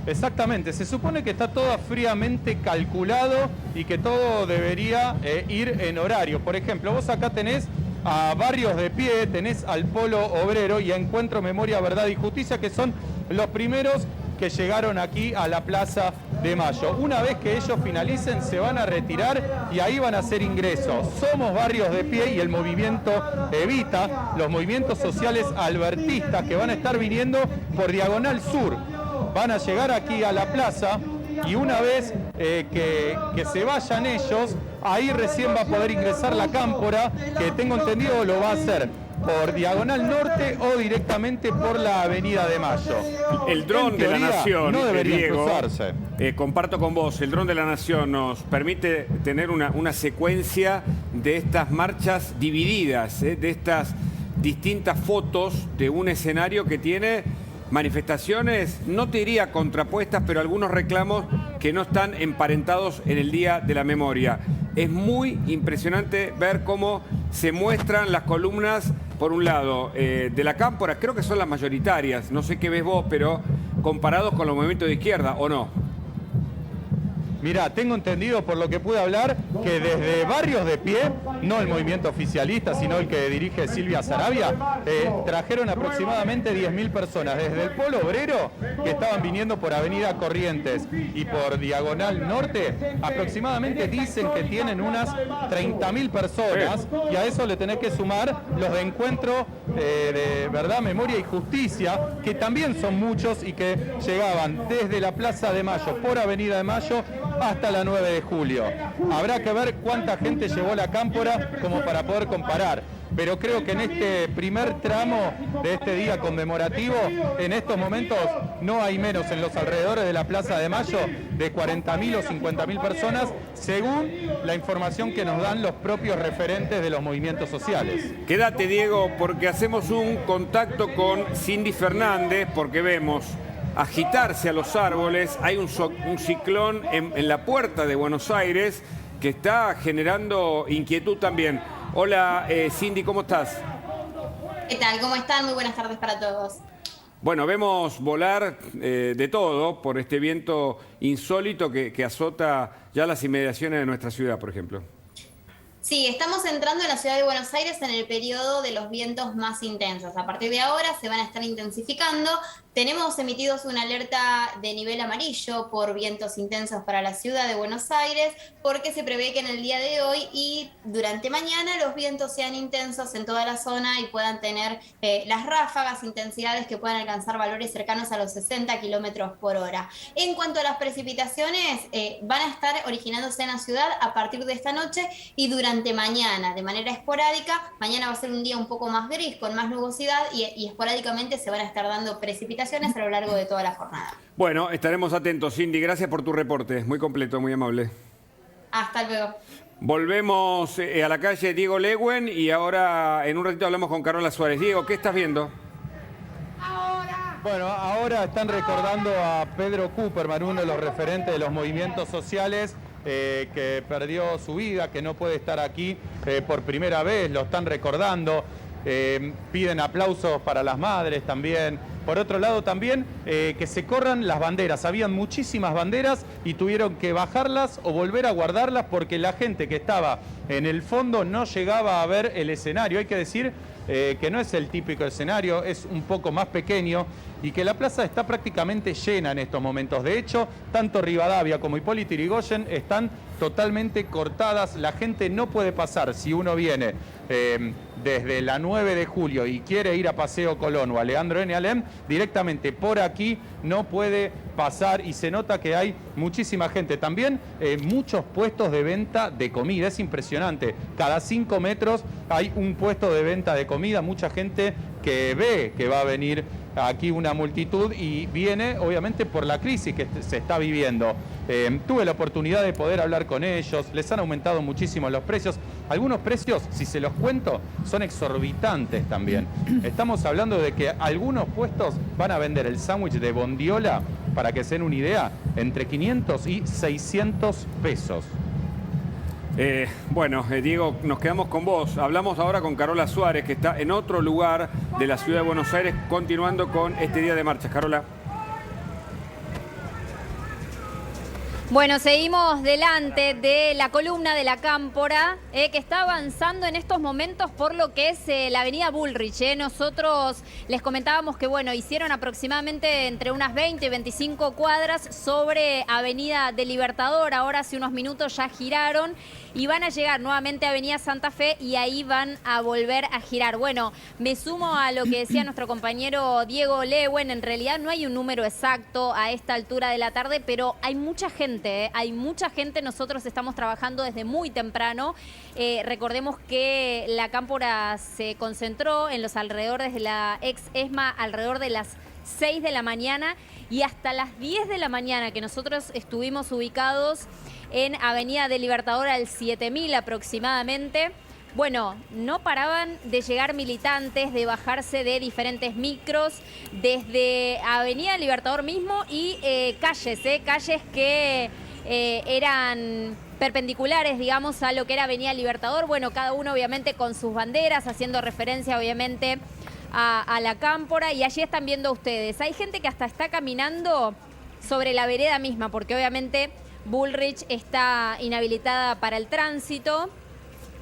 S6: Exactamente, se supone que está todo fríamente calculado y que todo debería ir en horario. Por ejemplo, vos acá tenés a Barrios de Pie, tenés al Polo Obrero y a Encuentro Memoria, Verdad y Justicia, que son los primeros que llegaron aquí a la Plaza de Mayo. Una vez que ellos finalicen, se van a retirar y ahí van a hacer ingresos. Somos Barrios de Pie y el movimiento Evita, los movimientos sociales albertistas que van a estar viniendo por Diagonal Sur. Van a llegar aquí a la plaza y una vez que se vayan ellos, ahí recién va a poder ingresar la cámpora, que tengo entendido lo va a hacer por Diagonal Norte o directamente por la Avenida de Mayo.
S2: El dron de la Nación,
S6: no debería
S2: Diego,
S6: cruzarse.
S2: Comparto con vos, el dron de la Nación nos permite tener una secuencia de estas marchas divididas, de estas distintas fotos de un escenario que tiene manifestaciones, no te diría contrapuestas, pero algunos reclamos que no están emparentados en el Día de la Memoria. Es muy impresionante ver cómo se muestran las columnas, por un lado, de la cámpora, creo que son las mayoritarias, no sé qué ves vos, pero comparados con los movimientos de izquierda, ¿o no?
S6: Mirá, tengo entendido por lo que pude hablar que desde Barrios de Pie, no el movimiento oficialista, sino el que dirige Silvia Sarabia, trajeron aproximadamente 10.000 personas desde el Polo Obrero, que estaban viniendo por Avenida Corrientes y por Diagonal Norte, aproximadamente dicen que tienen unas 30.000 personas, y a eso le tenés que sumar los de Encuentro de Verdad, Memoria y Justicia, que también son muchos y que llegaban desde la Plaza de Mayo por Avenida de Mayo hasta la 9 de julio. Habrá que ver cuánta gente llevó la cámpora como para poder comparar. Pero creo que en este primer tramo de este día conmemorativo, en estos momentos no hay menos en los alrededores de la Plaza de Mayo de 40.000 o 50.000 personas, según la información que nos dan los propios referentes de los movimientos sociales.
S2: Quédate, Diego, porque hacemos un contacto con Cindy Fernández, porque vemos agitarse a los árboles. Hay un ciclón en la puerta de Buenos Aires que está generando inquietud también. Hola, Cindy, ¿cómo estás?
S10: ¿Qué tal? ¿Cómo están? Muy buenas tardes para todos.
S2: Bueno, vemos volar de todo por este viento insólito que azota ya las inmediaciones de nuestra ciudad, por ejemplo.
S10: Sí, estamos entrando en la ciudad de Buenos Aires en el periodo de los vientos más intensos. A partir de ahora se van a estar intensificando. Tenemos emitidos una alerta de nivel amarillo por vientos intensos para la ciudad de Buenos Aires, porque se prevé que en el día de hoy y durante mañana los vientos sean intensos en toda la zona y puedan tener las ráfagas, intensidades que puedan alcanzar valores cercanos a los 60 kilómetros por hora. En cuanto a las precipitaciones, van a estar originándose en la ciudad a partir de esta noche y durante mañana, de manera esporádica. Mañana va a ser un día un poco más gris, con más nubosidad y esporádicamente se van a estar dando precipitaciones a lo largo de toda la jornada.
S2: Bueno, estaremos atentos, Cindy. Gracias por tu reporte. Muy completo, muy amable.
S10: Hasta luego.
S2: Volvemos a la calle Diego Leguen y ahora en un ratito hablamos con Carola Suárez. Diego, ¿qué estás viendo?
S6: Bueno, ahora están recordando a Pedro Cooperman, uno de los referentes de los movimientos sociales, que perdió su vida, que no puede estar aquí por primera vez, lo están recordando. piden aplausos para las madres también. Por otro lado también que se corran las banderas. Habían muchísimas banderas y tuvieron que bajarlas o volver a guardarlas porque la gente que estaba en el fondo no llegaba a ver el escenario. Hay que decir que no es el típico escenario, es un poco más pequeño y que la plaza está prácticamente llena en estos momentos. De hecho, tanto Rivadavia como Hipólito Yrigoyen están totalmente cortadas. La gente no puede pasar si uno viene desde la 9 de julio y quiere ir a Paseo Colón o a Leandro N. Alem, directamente por aquí no puede pasar y se nota que hay muchísima gente. También muchos puestos de venta de comida, es impresionante. Cada 5 metros hay un puesto de venta de comida, mucha gente que ve que va a venir aquí una multitud y viene obviamente por la crisis que se está viviendo. Tuve la oportunidad de poder hablar con ellos, les han aumentado muchísimo los precios. Algunos precios, si se los cuento, son exorbitantes también. Estamos hablando de que algunos puestos van a vender el sándwich de bondiola, para que se den una idea, entre 500 y 600 pesos.
S2: Diego, nos quedamos con vos. Hablamos ahora con Carola Suárez, que está en otro lugar de la ciudad de Buenos Aires, continuando con este día de marchas. Carola.
S7: Bueno, seguimos delante de la columna de la Cámpora, que está avanzando en estos momentos por lo que es la avenida Bullrich. Nosotros les comentábamos que, bueno, hicieron aproximadamente entre unas 20 y 25 cuadras sobre avenida del Libertador. Ahora hace unos minutos ya giraron y van a llegar nuevamente a avenida Santa Fe y ahí van a volver a girar. Bueno, me sumo a lo que decía nuestro compañero Diego Lewen. En realidad no hay un número exacto a esta altura de la tarde, pero hay mucha gente. Hay mucha gente, nosotros estamos trabajando desde muy temprano. Recordemos que la Cámpora se concentró en los alrededores de la ex ESMA alrededor de las 6 de la mañana y hasta las 10 de la mañana que nosotros estuvimos ubicados en Avenida del Libertador al 7000 aproximadamente. Bueno, no paraban de llegar militantes, de bajarse de diferentes micros, desde Avenida Libertador mismo y calles que eran perpendiculares, digamos, a lo que era Avenida Libertador. Bueno, cada uno obviamente con sus banderas, haciendo referencia obviamente a la Cámpora. Y allí están viendo ustedes. Hay gente que hasta está caminando sobre la vereda misma, porque obviamente Bullrich está inhabilitada para el tránsito.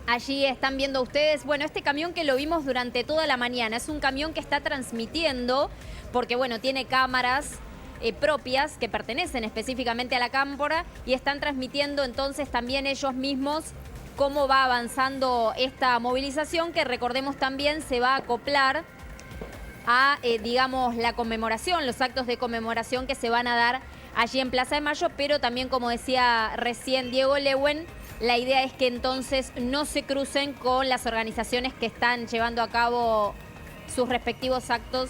S7: Allí están viendo ustedes, bueno, este camión que lo vimos durante toda la mañana, es un camión que está transmitiendo, porque bueno, tiene cámaras propias que pertenecen específicamente a la Cámpora y están transmitiendo entonces también ellos mismos cómo va avanzando esta movilización, que recordemos también se va a acoplar a, digamos, la conmemoración, los actos de conmemoración que se van a dar allí en Plaza de Mayo, pero también, como decía recién Diego Lewen, la idea es que entonces no se crucen con las organizaciones que están llevando a cabo sus respectivos actos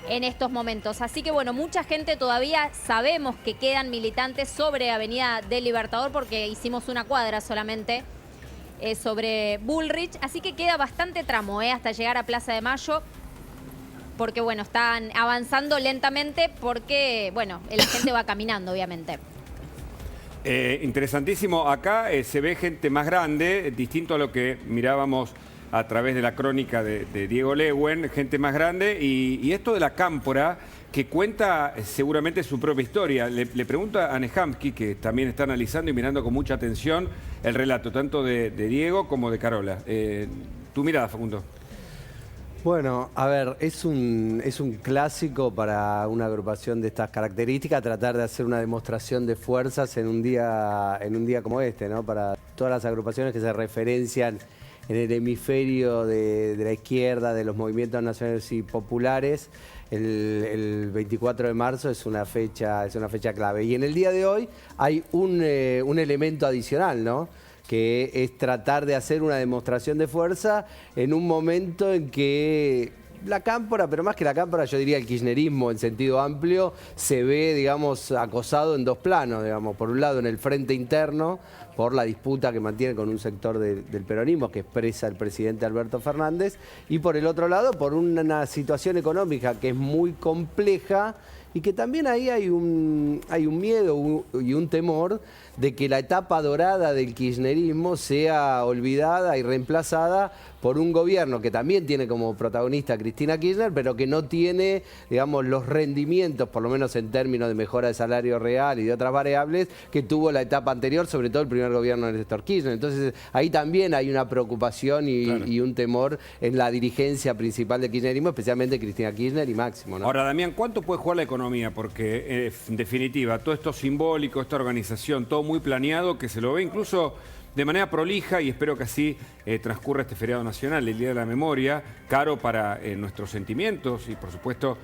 S7: en estos momentos. Así que bueno, mucha gente todavía, sabemos que quedan militantes sobre Avenida del Libertador porque hicimos una cuadra solamente sobre Bullrich, así que queda bastante tramo hasta llegar a Plaza de Mayo, porque bueno, están avanzando lentamente porque bueno, la gente va caminando obviamente.
S2: Interesantísimo. Acá se ve gente más grande, distinto a lo que mirábamos a través de la crónica de Diego Lewen, gente más grande. Y esto de la Cámpora, que cuenta seguramente su propia historia. Le pregunto a Nehamsky, que también está analizando y mirando con mucha atención el relato, tanto de Diego como de Carola. Tu mirada, Facundo.
S5: Bueno, a ver, es un clásico para una agrupación de estas características tratar de hacer una demostración de fuerzas en un día como este, ¿no? Para todas las agrupaciones que se referencian en el hemisferio de la izquierda, de los movimientos nacionales y populares, el 24 de marzo es una fecha clave. Y en el día de hoy hay un elemento adicional, ¿no? Que es tratar de hacer una demostración de fuerza en un momento en que la Cámpora, pero más que la Cámpora, yo diría el kirchnerismo en sentido amplio, se ve, digamos, acosado en dos planos, digamos. Por un lado, en el frente interno, por la disputa que mantiene con un sector del peronismo que expresa el presidente Alberto Fernández, y por el otro lado, por una situación económica que es muy compleja y que también ahí hay un miedo y un temor de que la etapa dorada del kirchnerismo sea olvidada y reemplazada por un gobierno que también tiene como protagonista a Cristina Kirchner, pero que no tiene, digamos, los rendimientos, por lo menos en términos de mejora de salario real y de otras variables, que tuvo la etapa anterior, sobre todo el primer gobierno de Néstor Kirchner. Entonces, ahí también hay una preocupación y un temor en la dirigencia principal del kirchnerismo, especialmente Cristina Kirchner y Máximo, ¿no?
S2: Ahora, Damián, ¿cuánto puede jugar la economía? Porque, en definitiva, todo esto simbólico, esta organización, todo muy planeado, que se lo ve incluso de manera prolija, y espero que así transcurra este feriado nacional, el Día de la Memoria, caro para nuestros sentimientos y, por supuesto,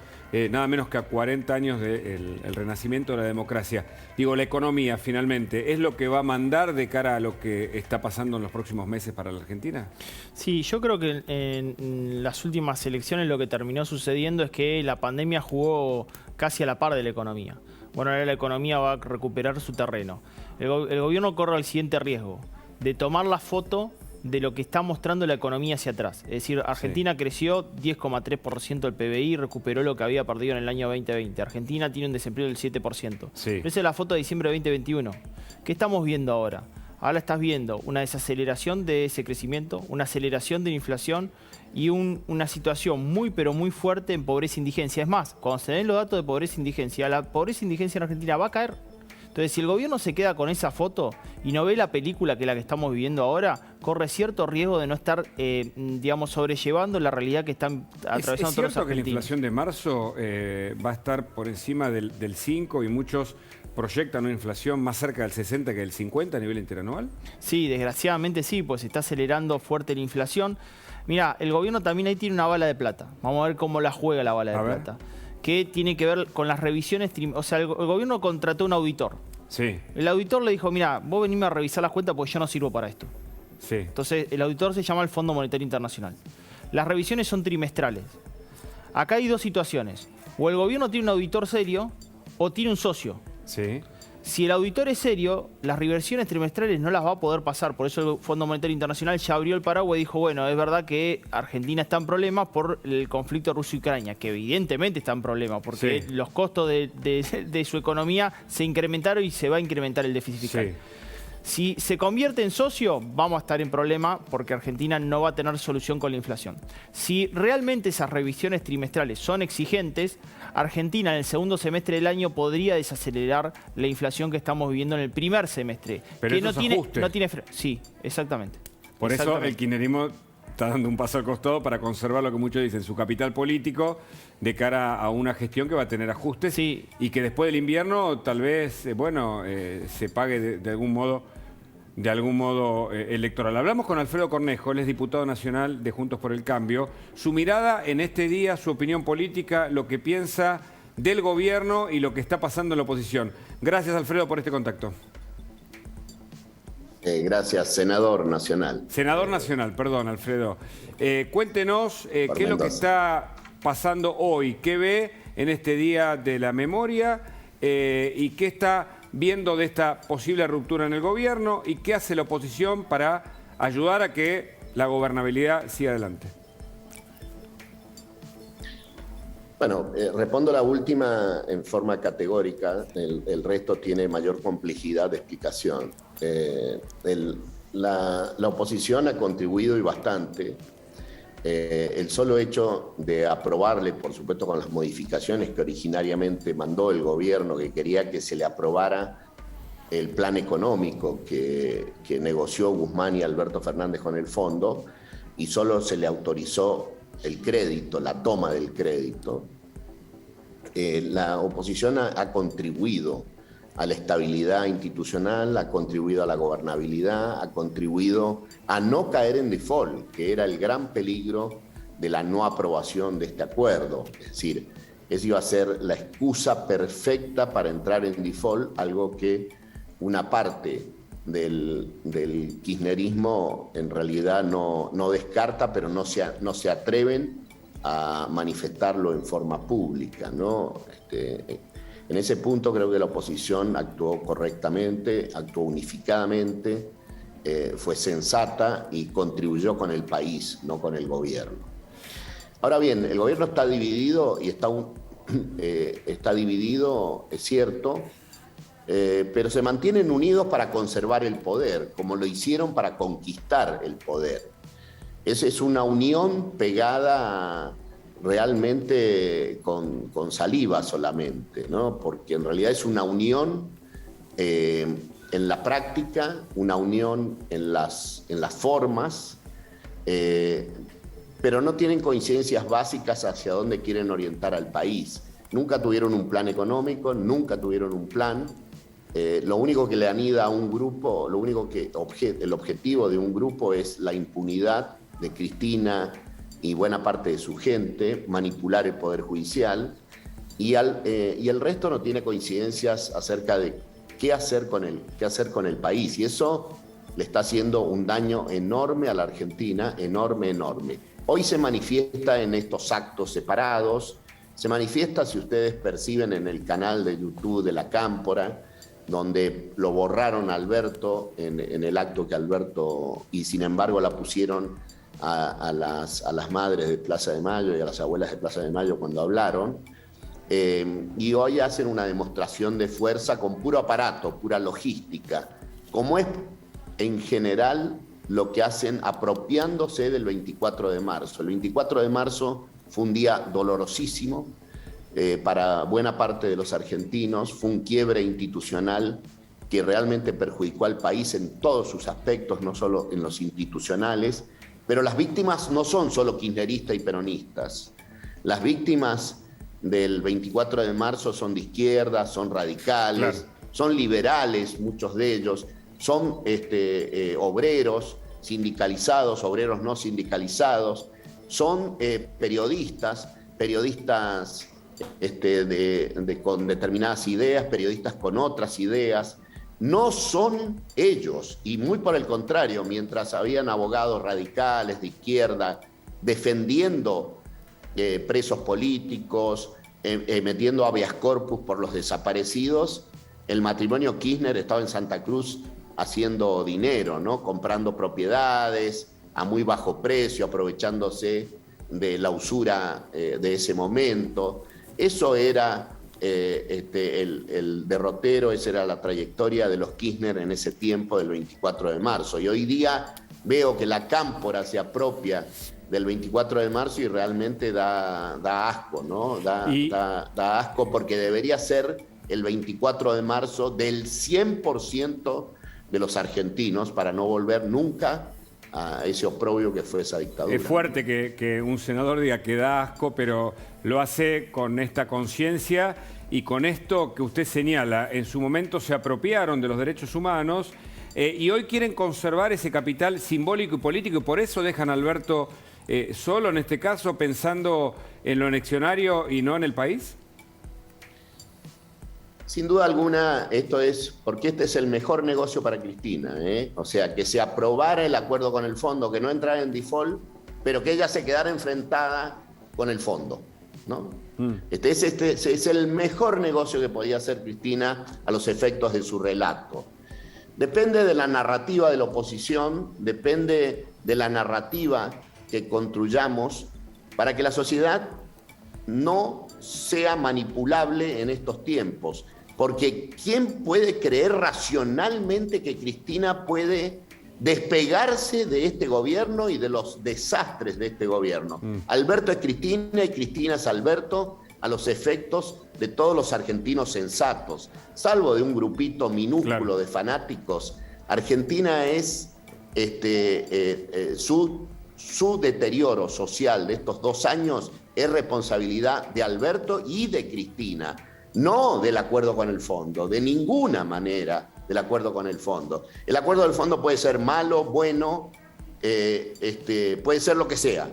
S2: nada menos que a 40 años del renacimiento de la democracia. Digo, la economía, finalmente, ¿es lo que va a mandar de cara a lo que está pasando en los próximos meses para la Argentina?
S9: Sí, yo creo que en las últimas elecciones lo que terminó sucediendo es que la pandemia jugó casi a la par de la economía. Bueno, ahora la economía va a recuperar su terreno. El gobierno corre el siguiente riesgo, de tomar la foto de lo que está mostrando la economía hacia atrás. Es decir, Argentina creció 10,3% del PBI, recuperó lo que había perdido en el año 2020. Argentina tiene un desempleo del 7%. Esa es la foto de diciembre de 2021. ¿Qué estamos viendo ahora? Ahora estás viendo una desaceleración de ese crecimiento, una aceleración de la inflación y una situación muy pero muy fuerte en pobreza e indigencia. Es más, cuando se den los datos de pobreza e indigencia, la pobreza e indigencia en Argentina va a caer. Entonces, si el gobierno se queda con esa foto y no ve la película que es la que estamos viviendo ahora, corre cierto riesgo de no estar, digamos, sobrellevando la realidad que están atravesando todos los argentinos. ¿Es
S2: cierto que la inflación de marzo va a estar por encima del 5 y muchos proyectan una inflación más cerca del 60 que del 50 a nivel interanual?
S9: Sí, desgraciadamente sí, pues se está acelerando fuerte la inflación. Mira, el gobierno también ahí tiene una bala de plata. Vamos a ver cómo la juega la bala de plata. Que tiene que ver con las revisiones. O sea, el gobierno contrató un auditor.
S2: Sí.
S9: El auditor le dijo, mira, vos venime a revisar las cuentas porque yo no sirvo para esto.
S2: Sí.
S9: Entonces, el auditor se llama el Fondo Monetario Internacional. Las revisiones son trimestrales. Acá hay dos situaciones. O el gobierno tiene un auditor serio o tiene un socio.
S2: Sí.
S9: Si el auditor es serio, las reversiones trimestrales no las va a poder pasar. Por eso el Fondo Monetario Internacional ya abrió el paraguas y dijo, bueno, es verdad que Argentina está en problemas por el conflicto Rusia-Ucrania, que evidentemente está en problemas, porque los costos de su economía se incrementaron y se va a incrementar el déficit fiscal. Si se convierte en socio, vamos a estar en problema porque Argentina no va a tener solución con la inflación. Si realmente esas revisiones trimestrales son exigentes, Argentina en el segundo semestre del año podría desacelerar la inflación que estamos viviendo en el primer semestre.
S2: Pero
S9: que
S2: eso
S9: no tiene Sí, exactamente.
S2: Por eso el kirchnerismo está dando un paso al costado para conservar lo que muchos dicen, su capital político de cara a una gestión que va a tener ajustes y que después del invierno tal vez, se pague de algún modo electoral. Hablamos con Alfredo Cornejo, él es diputado nacional de Juntos por el Cambio. Su mirada en este día, su opinión política, lo que piensa del gobierno y lo que está pasando en la oposición. Gracias, Alfredo, por este contacto.
S11: Gracias, senador nacional.
S2: Senador nacional, perdón, Alfredo. Cuéntenos qué es lo que está pasando hoy, qué ve en este Día de la Memoria y qué está viendo de esta posible ruptura en el gobierno y qué hace la oposición para ayudar a que la gobernabilidad siga adelante.
S11: Bueno, respondo la última en forma categórica, el resto tiene mayor complejidad de explicación. La oposición ha contribuido y bastante. El solo hecho de aprobarle, por supuesto con las modificaciones que originariamente mandó el gobierno, que quería que se le aprobara el plan económico que negoció Guzmán y Alberto Fernández con el fondo, y solo se le autorizó el crédito, la toma del crédito. La oposición ha contribuido a la estabilidad institucional, ha contribuido a la gobernabilidad, ha contribuido a no caer en default, que era el gran peligro de la no aprobación de este acuerdo. Es decir, esa iba a ser la excusa perfecta para entrar en default, algo que una parte del kirchnerismo en realidad no descarta, pero no se atreven a manifestarlo en forma pública, ¿no? En ese punto creo que la oposición actuó correctamente, actuó unificadamente, fue sensata y contribuyó con el país, no con el gobierno. Ahora bien, el gobierno está dividido y está está dividido, es cierto, pero se mantienen unidos para conservar el poder, como lo hicieron para conquistar el poder. Esa es una unión pegada realmente con saliva solamente, ¿no? Porque en realidad es una unión en la práctica, una unión en las formas, pero no tienen coincidencias básicas hacia dónde quieren orientar al país. Nunca tuvieron un plan económico, nunca tuvieron un plan. Lo único que le anida a un grupo, el objetivo de un grupo es la impunidad de Cristina y buena parte de su gente, manipular el Poder Judicial, y el resto no tiene coincidencias acerca de qué hacer con el país. Y eso le está haciendo un daño enorme a la Argentina, enorme. Hoy se manifiesta en estos actos separados, se manifiesta, si ustedes perciben, en el canal de YouTube de La Cámpora, donde lo borraron a Alberto en el acto que Alberto, y sin embargo la pusieron a las madres de Plaza de Mayo y a las abuelas de Plaza de Mayo cuando hablaron, y hoy hacen una demostración de fuerza con puro aparato, pura logística, como es en general lo que hacen apropiándose del 24 de marzo. El 24 de marzo fue un día dolorosísimo para buena parte de los argentinos, fue un quiebre institucional que realmente perjudicó al país en todos sus aspectos, no solo en los institucionales, pero las víctimas no son solo kirchneristas y peronistas. Las víctimas del 24 de marzo son de izquierda, son radicales, claro, son liberales, muchos de ellos, son obreros sindicalizados, obreros no sindicalizados, son periodistas con determinadas ideas, periodistas con otras ideas. No son ellos, y muy por el contrario, mientras habían abogados radicales de izquierda defendiendo presos políticos, metiendo habeas corpus por los desaparecidos, el matrimonio Kirchner estaba en Santa Cruz haciendo dinero, ¿no? Comprando propiedades a muy bajo precio, aprovechándose de la usura de ese momento. Eso era el derrotero, esa era la trayectoria de los Kirchner en ese tiempo del 24 de marzo. Y hoy día veo que la Cámpora se apropia del 24 de marzo y realmente da asco, ¿no? Da asco, porque debería ser el 24 de marzo del 100% de los argentinos para no volver nunca a ese oprobio que fue esa dictadura.
S2: Es fuerte que un senador diga que da asco, pero lo hace con esta conciencia y con esto que usted señala. En su momento se apropiaron de los derechos humanos y hoy quieren conservar ese capital simbólico y político, y por eso dejan a Alberto solo en este caso, pensando en lo anexionario y no en el país.
S11: Sin duda alguna, esto es porque este es el mejor negocio para Cristina, O sea, que se aprobara el acuerdo con el fondo, que no entrara en default, pero que ella se quedara enfrentada con el fondo, ¿no? Este es el mejor negocio que podía hacer Cristina a los efectos de su relato. Depende de la narrativa de la oposición, depende de la narrativa que construyamos para que la sociedad no sea manipulable en estos tiempos. Porque ¿quién puede creer racionalmente que Cristina puede despegarse de este gobierno y de los desastres de este gobierno? Alberto es Cristina y Cristina es Alberto a los efectos de todos los argentinos sensatos. Salvo de un grupito minúsculo, claro, de fanáticos, Argentina es su deterioro social de estos 2 años es responsabilidad de Alberto y de Cristina. No del acuerdo con el fondo, de ninguna manera del acuerdo con el fondo. El acuerdo del fondo puede ser malo, bueno, puede ser lo que sea.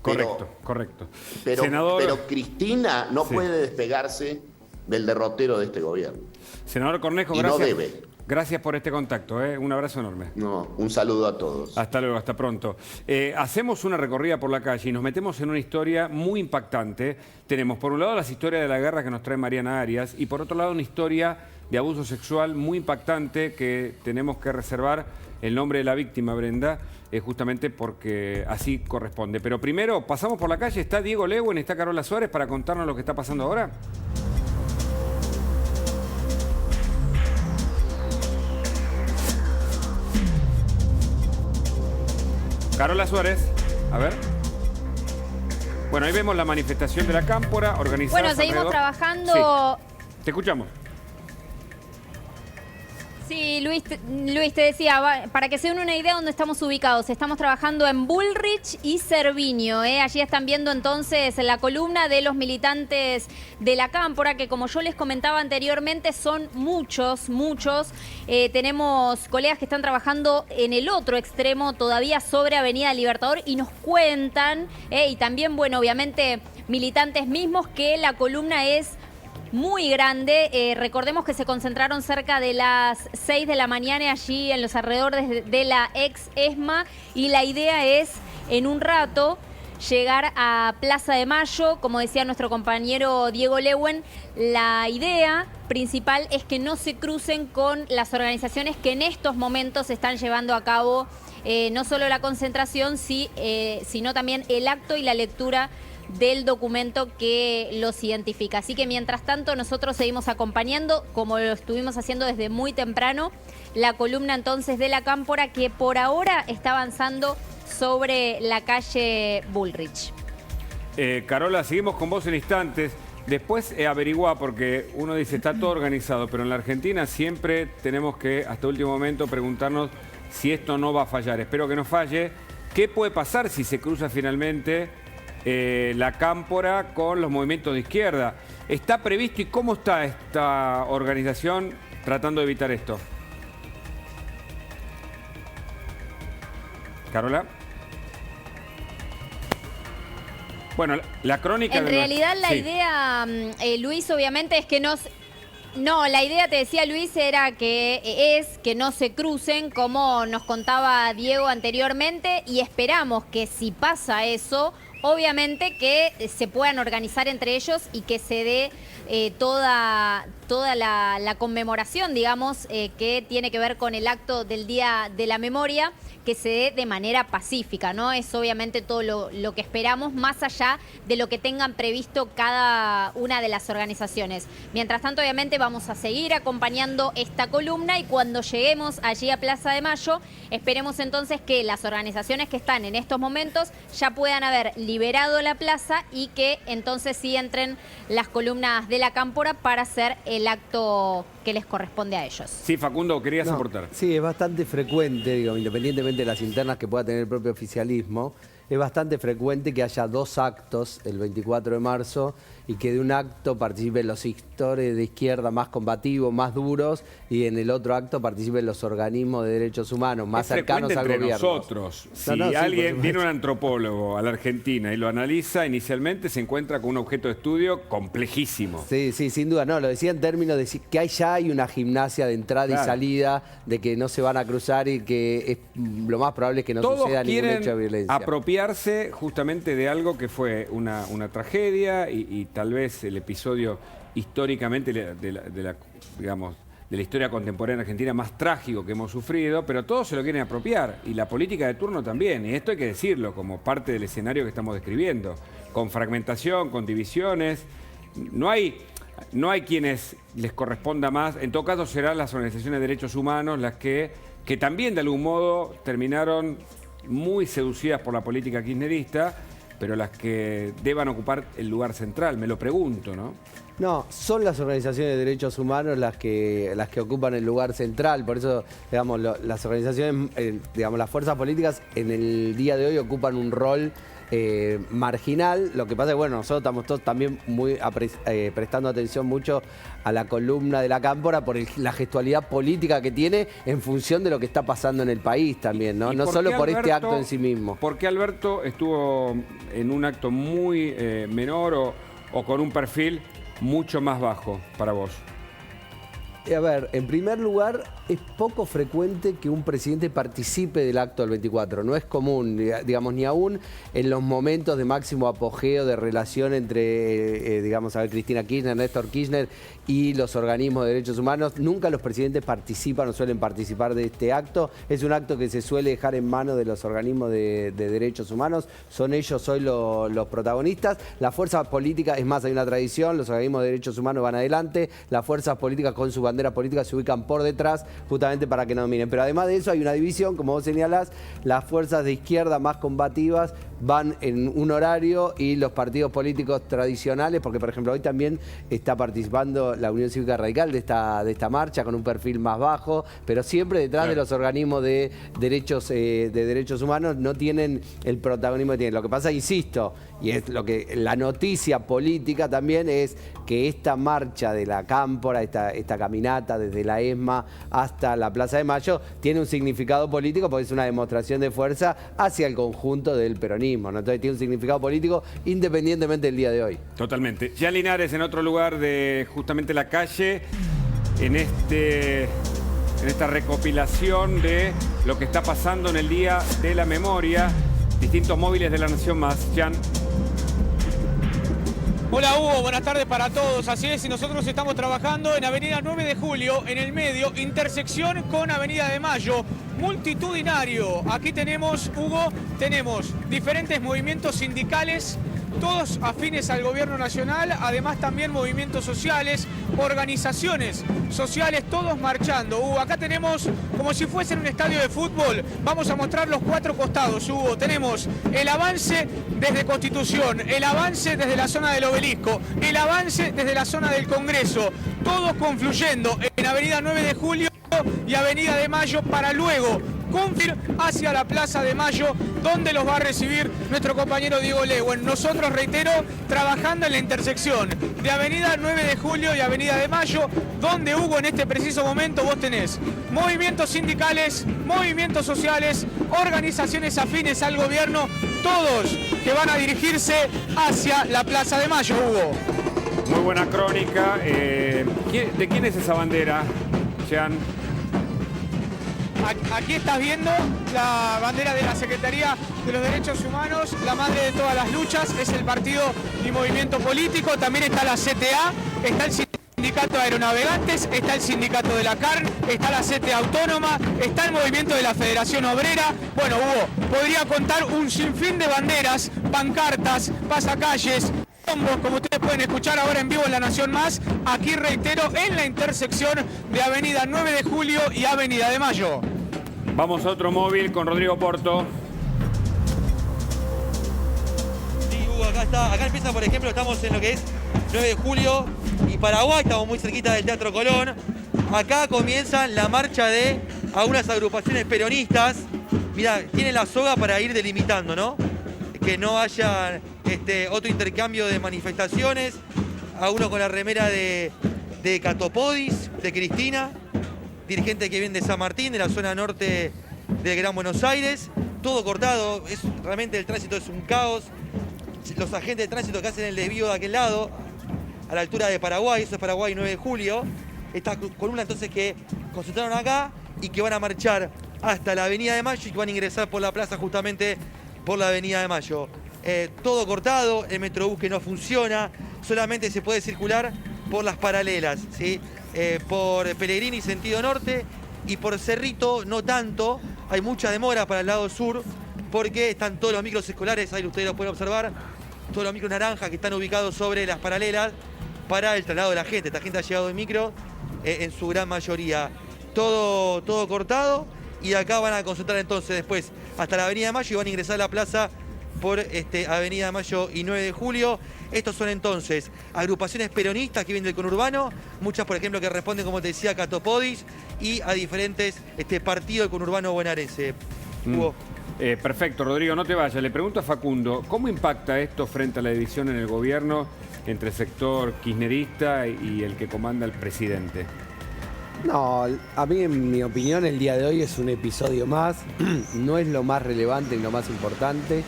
S2: Correcto.
S11: Pero Cristina no puede despegarse del derrotero de este gobierno.
S2: Senador Cornejo,
S11: y
S2: gracias.
S11: No debe.
S2: Gracias por este contacto, un abrazo enorme.
S11: No, un saludo a todos.
S2: Hasta luego, hasta pronto. Hacemos una recorrida por la calle y nos metemos en una historia muy impactante. Tenemos por un lado las historias de la guerra que nos trae Mariana Arias y por otro lado una historia de abuso sexual muy impactante que tenemos que reservar el nombre de la víctima, Brenda, justamente porque así corresponde. Pero primero, pasamos por la calle, está Diego Lewen, está Carola Suárez para contarnos lo que está pasando ahora. Carola Suárez, a ver. Bueno, ahí vemos la manifestación de la Cámpora organizada.
S7: Bueno, seguimos trabajando.
S2: Sí. Te escuchamos.
S7: Sí, Luis te decía, para que se den una idea de dónde estamos ubicados. Estamos trabajando en Bullrich y Cerviño. Allí están viendo entonces la columna de los militantes de la Cámpora, que como yo les comentaba anteriormente, son muchos. Tenemos colegas que están trabajando en el otro extremo, todavía sobre Avenida Libertador, y nos cuentan, y también, bueno, obviamente, militantes mismos, que la columna es muy grande. Recordemos que se concentraron cerca de las 6 de la mañana allí en los alrededores de la ex ESMA, y la idea es en un rato llegar a Plaza de Mayo. Como decía nuestro compañero Diego Lewen, la idea principal es que no se crucen con las organizaciones que en estos momentos están llevando a cabo no solo la concentración, sino también el acto y la lectura del documento que los identifica. Así que mientras tanto nosotros seguimos acompañando, como lo estuvimos haciendo desde muy temprano, la columna entonces de la Cámpora, que por ahora está avanzando sobre la calle Bullrich.
S2: Carola, seguimos con vos en instantes. Después averiguá, porque uno dice está todo organizado, pero en la Argentina siempre tenemos que hasta último momento preguntarnos si esto no va a fallar. Espero que no falle. ¿Qué puede pasar si se cruza finalmente la Cámpora con los movimientos de izquierda? ¿Está previsto y cómo está esta organización tratando de evitar esto? Carola. Bueno, la crónica...
S7: En realidad la idea, Luis, obviamente es que No, la idea, te decía Luis, era que no se crucen, como nos contaba Diego anteriormente, y esperamos que si pasa eso, obviamente que se puedan organizar entre ellos y que se dé toda la conmemoración, digamos, que tiene que ver con el acto del Día de la Memoria, que se dé de manera pacífica, ¿no? Es obviamente todo lo que esperamos, más allá de lo que tengan previsto cada una de las organizaciones. Mientras tanto, obviamente, vamos a seguir acompañando esta columna, y cuando lleguemos allí a Plaza de Mayo, esperemos entonces que las organizaciones que están en estos momentos ya puedan haber liberado la plaza, y que entonces sí entren las columnas de la Cámpora para hacer el acto que les corresponde a ellos.
S2: Sí, Facundo, querías aportar.
S5: Sí, es bastante frecuente, digo, independientemente de las internas que pueda tener el propio oficialismo, es bastante frecuente que haya dos actos el 24 de marzo y que de un acto participen los sectores de izquierda más combativos, más duros, y en el otro acto participen los organismos de derechos humanos más cercanos al gobierno.
S2: Nosotros, si alguien viene un antropólogo a la Argentina y lo analiza, inicialmente se encuentra con un objeto de estudio complejísimo.
S5: Sí, sin duda. No, lo decía en términos de que ya hay una gimnasia de entrada y salida, de que no se van a cruzar y que lo más probable es que no suceda ningún hecho de violencia.
S2: Apropiarse justamente de algo que fue una tragedia y tal vez el episodio históricamente de la historia contemporánea argentina más trágico que hemos sufrido, pero todos se lo quieren apropiar, y la política de turno también, y esto hay que decirlo como parte del escenario que estamos describiendo, con fragmentación, con divisiones. No hay quienes les corresponda más, en todo caso serán las organizaciones de derechos humanos las que también de algún modo terminaron muy seducidas por la política kirchnerista, pero las que deban ocupar el lugar central, me lo pregunto, ¿no?
S5: No, son las organizaciones de derechos humanos las que ocupan el lugar central, por eso, digamos, las organizaciones, digamos, las fuerzas políticas en el día de hoy ocupan un rol marginal. Lo que pasa es que, bueno, nosotros estamos todos también muy prestando atención mucho a la columna de la Cámpora por la gestualidad política que tiene en función de lo que está pasando en el país también, ¿no? No solo por este acto en sí mismo.
S2: ¿Por qué Alberto estuvo en un acto muy menor o con un perfil mucho más bajo para vos?
S5: A ver, en primer lugar, es poco frecuente que un presidente participe del acto del 24. No es común, digamos, ni aún en los momentos de máximo apogeo de relación entre, digamos, a ver, Cristina Kirchner, Néstor Kirchner y los organismos de derechos humanos. Nunca los presidentes participan o suelen participar de este acto. Es un acto que se suele dejar en manos de los organismos de derechos humanos. Son ellos hoy los protagonistas. Las fuerzas políticas, es más, hay una tradición, los organismos de derechos humanos van adelante, las fuerzas políticas con su bandera política se ubican por detrás, justamente para que no dominen. Pero además de eso hay una división, como vos señalás, las fuerzas de izquierda más combativas van en un horario y los partidos políticos tradicionales, porque por ejemplo hoy también está participando la Unión Cívica Radical de esta marcha con un perfil más bajo, pero siempre detrás de los organismos de derechos humanos no tienen el protagonismo que tienen. Lo que pasa, insisto, y es lo que la noticia política también es que esta marcha de la Cámpora, esta caminata desde la ESMA hasta la Plaza de Mayo, tiene un significado político porque es una demostración de fuerza hacia el conjunto del peronismo, ¿no? Entonces tiene un significado político independientemente del día de hoy.
S2: Totalmente. Ya Linares, en otro lugar de justamente la calle, en esta recopilación de lo que está pasando en el Día de la Memoria, distintos móviles de La Nación Más. Jan.
S12: Hola Hugo, buenas tardes para todos. Así es, y nosotros estamos trabajando en Avenida 9 de Julio, en el medio, intersección con Avenida de Mayo, multitudinario. Aquí tenemos, Hugo, tenemos diferentes movimientos sindicales, todos afines al gobierno nacional, además también movimientos sociales, organizaciones sociales, todos marchando. Hugo, acá tenemos como si fuese en un estadio de fútbol. Vamos a mostrar los cuatro costados, Hugo. Tenemos el avance desde Constitución, el avance desde la zona del Obelisco, el avance desde la zona del Congreso, todos confluyendo en Avenida 9 de Julio y Avenida de Mayo para luego confluir hacia la Plaza de Mayo, donde los va a recibir nuestro compañero Diego Lewen. Nosotros, reitero, trabajando en la intersección de Avenida 9 de Julio y Avenida de Mayo, donde, Hugo, en este preciso momento vos tenés movimientos sindicales, movimientos sociales, organizaciones afines al gobierno, todos que van a dirigirse hacia la Plaza de Mayo, Hugo.
S2: Muy buena crónica. ¿De quién es esa bandera, Jean?
S12: Aquí estás viendo la bandera de la Secretaría de los Derechos Humanos, la madre de todas las luchas, es el partido y movimiento político. También está la CTA, está el Sindicato de Aeronavegantes, está el Sindicato de la Carne, está la CTA Autónoma, está el movimiento de la Federación Obrera. Bueno, Hugo, podría contar un sinfín de banderas, pancartas, pasacalles, como ustedes pueden escuchar ahora en vivo en La Nación Más, aquí, reitero, en la intersección de Avenida 9 de Julio y Avenida de Mayo.
S2: Vamos a otro móvil con Rodrigo Porto.
S13: Sí, Hugo, acá empieza, por ejemplo, estamos en lo que es 9 de Julio y Paraguay, estamos muy cerquita del Teatro Colón. Acá comienza la marcha de algunas agrupaciones peronistas. Mirá, tienen la soga para ir delimitando, ¿no? Que no haya otro intercambio de manifestaciones, a uno con la remera de Catopodis, de Cristina, dirigente que viene de San Martín, de la zona norte del Gran Buenos Aires, todo cortado, realmente el tránsito es un caos, los agentes de tránsito que hacen el desvío de aquel lado, a la altura de Paraguay, eso es Paraguay 9 de Julio, esta columna entonces que concentraron acá y que van a marchar hasta la Avenida de Mayo y que van a ingresar por la plaza justamente por la Avenida de Mayo. Todo cortado, el metrobús que no funciona, solamente se puede circular por las paralelas, ¿sí? Por Pellegrini sentido norte y por Cerrito no tanto, hay mucha demora para el lado sur porque están todos los micros escolares, ahí ustedes lo pueden observar, todos los micros naranjas que están ubicados sobre las paralelas para el traslado de la gente. Esta gente ha llegado en micro en su gran mayoría. Todo cortado y acá van a concentrar entonces después hasta la Avenida de Mayo y van a ingresar a la plaza por Avenida de Mayo y 9 de Julio. Estos son entonces agrupaciones peronistas que vienen del conurbano, muchas por ejemplo que responden, como te decía, a Catopodis y a diferentes partidos del conurbano bonaerense. Hugo.
S2: Perfecto, Rodrigo, no te vayas. Le pregunto a Facundo, ¿cómo impacta esto frente a la división en el gobierno entre el sector kirchnerista y el que comanda el presidente?
S5: No, a mí, en mi opinión, el día de hoy es un episodio más. No es lo más relevante y lo más importante.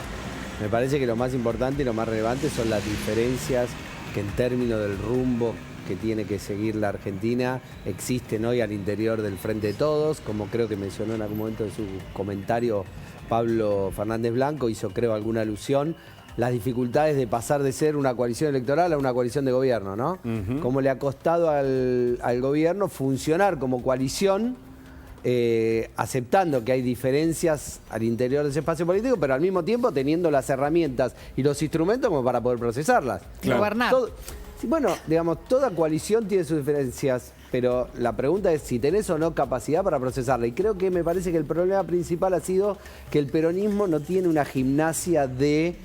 S5: Me parece que lo más importante y lo más relevante son las diferencias que en términos del rumbo que tiene que seguir la Argentina existen hoy al interior del Frente de Todos, como creo que mencionó en algún momento de su comentario Pablo Fernández Blanco, hizo creo alguna alusión, las dificultades de pasar de ser una coalición electoral a una coalición de gobierno, ¿no? Como le ha costado al gobierno funcionar como coalición, aceptando que hay diferencias al interior de ese espacio político, pero al mismo tiempo teniendo las herramientas y los instrumentos como para poder procesarlas.
S3: Claro. Gobernar.
S5: Bueno, digamos, toda coalición tiene sus diferencias, pero la pregunta es si tenés o no capacidad para procesarla. Y creo que me parece que el problema principal ha sido que el peronismo no tiene una gimnasia de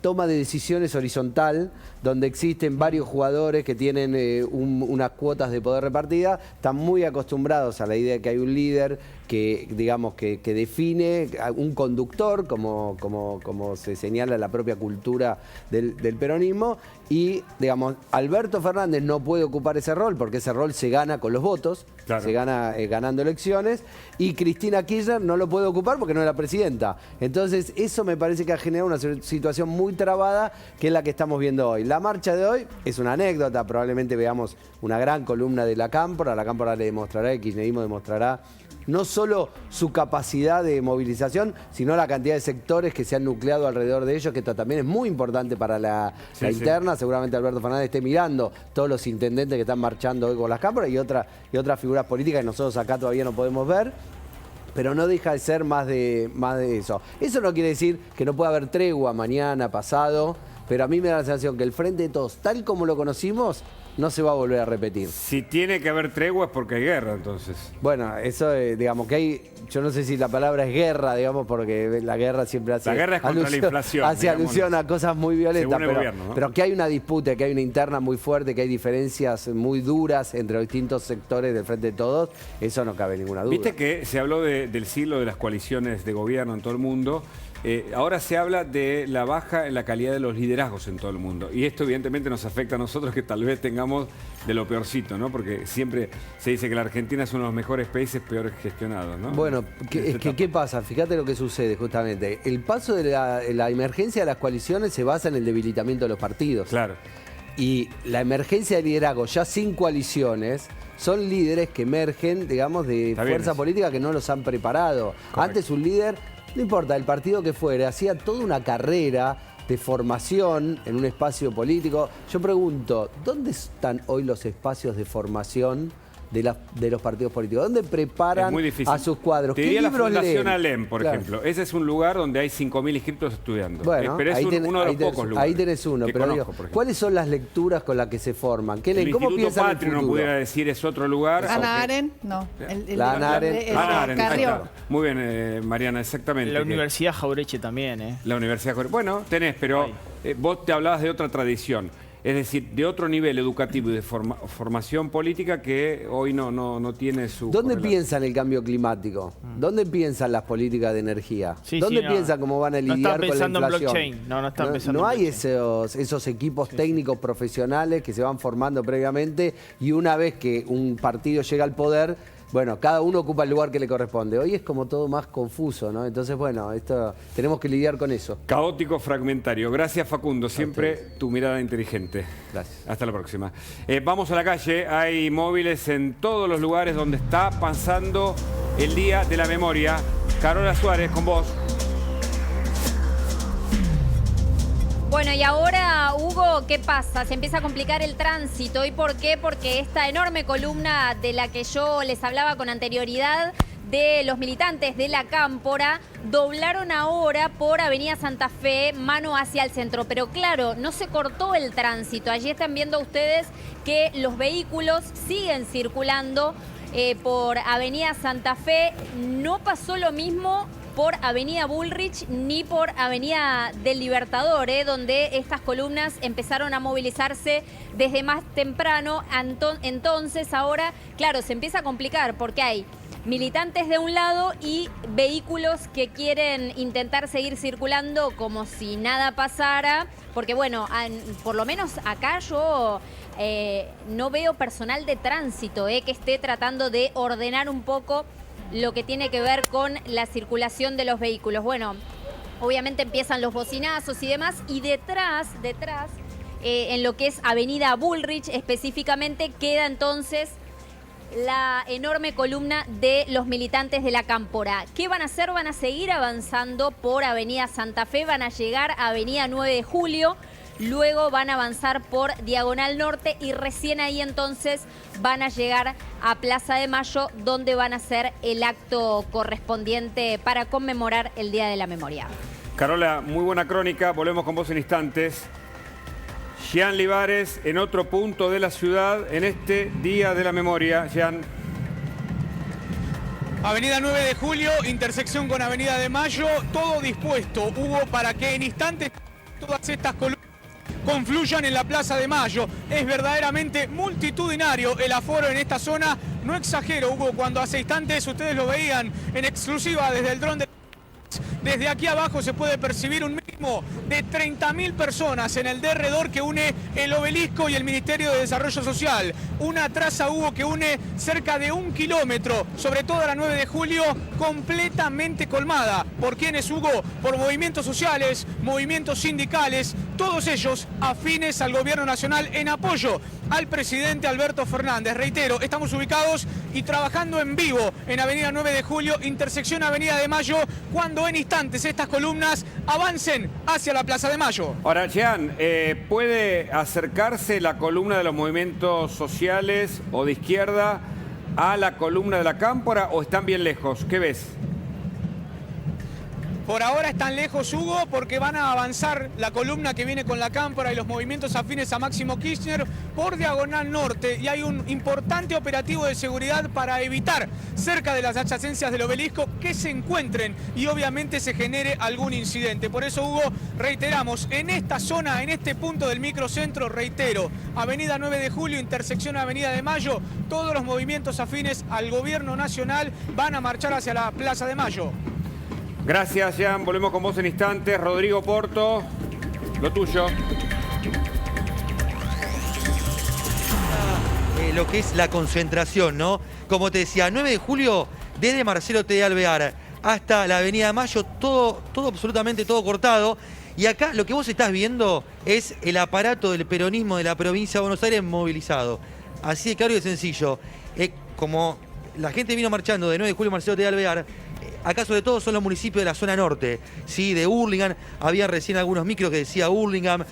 S5: toma de decisiones horizontal, donde existen varios jugadores que tienen unas cuotas de poder repartida, están muy acostumbrados a la idea de que hay un líder que, digamos, que define un conductor, como se señala en la propia cultura del peronismo, y, digamos, Alberto Fernández no puede ocupar ese rol, porque ese rol se gana con los votos, claro, se gana ganando elecciones, y Cristina Kirchner no lo puede ocupar porque no es la presidenta. Entonces, eso me parece que ha generado una situación muy trabada, que es la que estamos viendo hoy. La marcha de hoy es una anécdota, probablemente veamos una gran columna de la Cámpora le demostrará, el kirchnerismo demostrará no solo su capacidad de movilización, sino la cantidad de sectores que se han nucleado alrededor de ellos, que esto también es muy importante para la interna. Seguramente Alberto Fernández esté mirando todos los intendentes que están marchando hoy con las cámaras y otras figuras políticas que nosotros acá todavía no podemos ver. Pero no deja de ser más de eso. Eso no quiere decir que no pueda haber tregua mañana, pasado, pero a mí me da la sensación que el Frente de Todos, tal como lo conocimos, no se va a volver a repetir.
S2: Si tiene que haber tregua es porque hay guerra, entonces.
S5: Bueno, eso, digamos, que hay, yo no sé si la palabra es guerra, digamos, porque la guerra siempre hace...
S2: La guerra es contra la inflación.
S5: Hace alusión a cosas muy violentas,
S2: gobierno, ¿no?
S5: Pero que hay una disputa, que hay una interna muy fuerte, que hay diferencias muy duras entre los distintos sectores del Frente de Todos, eso no cabe ninguna duda.
S2: Viste que se habló del siglo de las coaliciones de gobierno en todo el mundo. Ahora se habla de la baja en la calidad de los liderazgos en todo el mundo. Y esto evidentemente nos afecta a nosotros, que tal vez tengamos de lo peorcito, ¿no? Porque siempre se dice que la Argentina es uno de los mejores países peor gestionados, ¿no?
S5: Bueno, ¿qué pasa? Fíjate lo que sucede justamente. El paso de la emergencia de las coaliciones se basa en el debilitamiento de los partidos.
S2: Claro.
S5: Y la emergencia de liderazgo, ya sin coaliciones, son líderes que emergen, digamos, de fuerza política que no los han preparado. Correcto. Antes un líder... No importa, el partido que fuera, hacía toda una carrera de formación en un espacio político. Yo pregunto, ¿dónde están hoy los espacios de formación de los partidos políticos? ¿Dónde preparan a sus cuadros?
S2: Te diría la Fundación Alem, por ejemplo. Ese es un lugar donde hay 5.000 inscritos estudiando.
S5: Bueno,
S2: pero es uno de los pocos lugares.
S5: Ahí tenés uno, pero
S2: conozco,
S5: digo, ¿cuáles son las lecturas con las que se forman? ¿Cómo piensan el futuro?
S2: No pudiera decir, es otro lugar.
S3: Ana Arendt, no.
S5: Ana Arendt,
S2: Carrió. Muy bien, Mariana, exactamente.
S9: La Universidad Jaureche también,
S2: La Universidad Jaureche. Bueno, tenés, pero vos te hablabas de otra tradición. Es decir, de otro nivel educativo y de formación política que hoy no tiene su...
S5: ¿Dónde piensan el cambio climático? ¿Dónde piensan las políticas de energía? ¿Dónde piensan cómo van a lidiar con la inflación?
S9: No están pensando en blockchain. No están pensando
S5: en blockchain.
S9: No
S5: hay esos equipos técnicos profesionales que se van formando previamente y una vez que un partido llega al poder... Bueno, cada uno ocupa el lugar que le corresponde. Hoy es como todo más confuso, ¿no? Entonces, bueno, tenemos que lidiar con eso.
S2: Caótico, fragmentario. Gracias, Facundo. Siempre tu mirada inteligente.
S5: Gracias.
S2: Hasta la próxima. Vamos a la calle. Hay móviles en todos los lugares donde está pasando el Día de la Memoria. Carola Suárez, con vos.
S7: Bueno, y ahora, Hugo, ¿qué pasa? Se empieza a complicar el tránsito. ¿Y por qué? Porque esta enorme columna de la que yo les hablaba con anterioridad de los militantes de la Cámpora doblaron ahora por Avenida Santa Fe, mano hacia el centro. Pero claro, no se cortó el tránsito. Allí están viendo ustedes que los vehículos siguen circulando por Avenida Santa Fe. No pasó lo mismo por Avenida Bullrich ni por Avenida del Libertador, donde estas columnas empezaron a movilizarse desde más temprano. Entonces ahora, claro, se empieza a complicar porque hay militantes de un lado y vehículos que quieren intentar seguir circulando como si nada pasara, porque bueno, por lo menos acá yo no veo personal de tránsito que esté tratando de ordenar un poco lo que tiene que ver con la circulación de los vehículos. Bueno, obviamente empiezan los bocinazos y demás, y detrás en lo que es Avenida Bullrich específicamente, queda entonces la enorme columna de los militantes de la Cámpora. ¿Qué van a hacer? Van a seguir avanzando por Avenida Santa Fe, van a llegar a Avenida 9 de Julio, luego van a avanzar por Diagonal Norte y recién ahí entonces van a llegar a Plaza de Mayo, donde van a hacer el acto correspondiente para conmemorar el Día de la Memoria.
S2: Carola, muy buena crónica, volvemos con vos en instantes. Jean Libares, en otro punto de la ciudad, en este Día de la Memoria. Jean.
S12: Avenida 9 de Julio, intersección con Avenida de Mayo, todo dispuesto, Hugo, para que en instantes todas estas columnas confluyan en la Plaza de Mayo. Es verdaderamente multitudinario el aforo en esta zona. No exagero, Hugo, cuando hace instantes ustedes lo veían en exclusiva desde el dron de... Desde aquí abajo se puede percibir un mínimo de 30.000 personas en el derredor que une el Obelisco y el Ministerio de Desarrollo Social. Una traza, Hugo, que une cerca de 1 kilómetro, sobre todo la 9 de Julio, completamente colmada. ¿Por quiénes, Hugo? Por movimientos sociales, movimientos sindicales, todos ellos afines al gobierno nacional en apoyo al presidente Alberto Fernández. Reitero, estamos ubicados y trabajando en vivo en Avenida 9 de Julio, intersección Avenida de Mayo, cuando en instantes estas columnas avancen hacia la Plaza de Mayo.
S2: Ahora, Jean, ¿puede acercarse la columna de los movimientos sociales o de izquierda a la columna de la Cámpora o están bien lejos? ¿Qué ves?
S12: Por ahora están lejos, Hugo, porque van a avanzar la columna que viene con la Cámpora y los movimientos afines a Máximo Kirchner por Diagonal Norte. Y hay un importante operativo de seguridad para evitar cerca de las adyacencias del Obelisco que se encuentren y obviamente se genere algún incidente. Por eso, Hugo, reiteramos, en esta zona, en este punto del microcentro, reitero, Avenida 9 de Julio, intersección Avenida de Mayo, todos los movimientos afines al gobierno nacional van a marchar hacia la Plaza de Mayo.
S2: Gracias, Jean. Volvemos con vos en instantes. Rodrigo Porto, lo tuyo.
S13: Lo que es la concentración, ¿no? Como te decía, 9 de julio, desde Marcelo T. de Alvear hasta la Avenida de Mayo, todo absolutamente todo cortado. Y acá lo que vos estás viendo es el aparato del peronismo de la provincia de Buenos Aires movilizado. Así de claro y de sencillo. Como la gente vino marchando de 9 de julio Marcelo T. de Alvear, acá sobre todo son los municipios de la zona norte, ¿sí? De Hurlingham, había recién algunos micros que decía Hurlingham,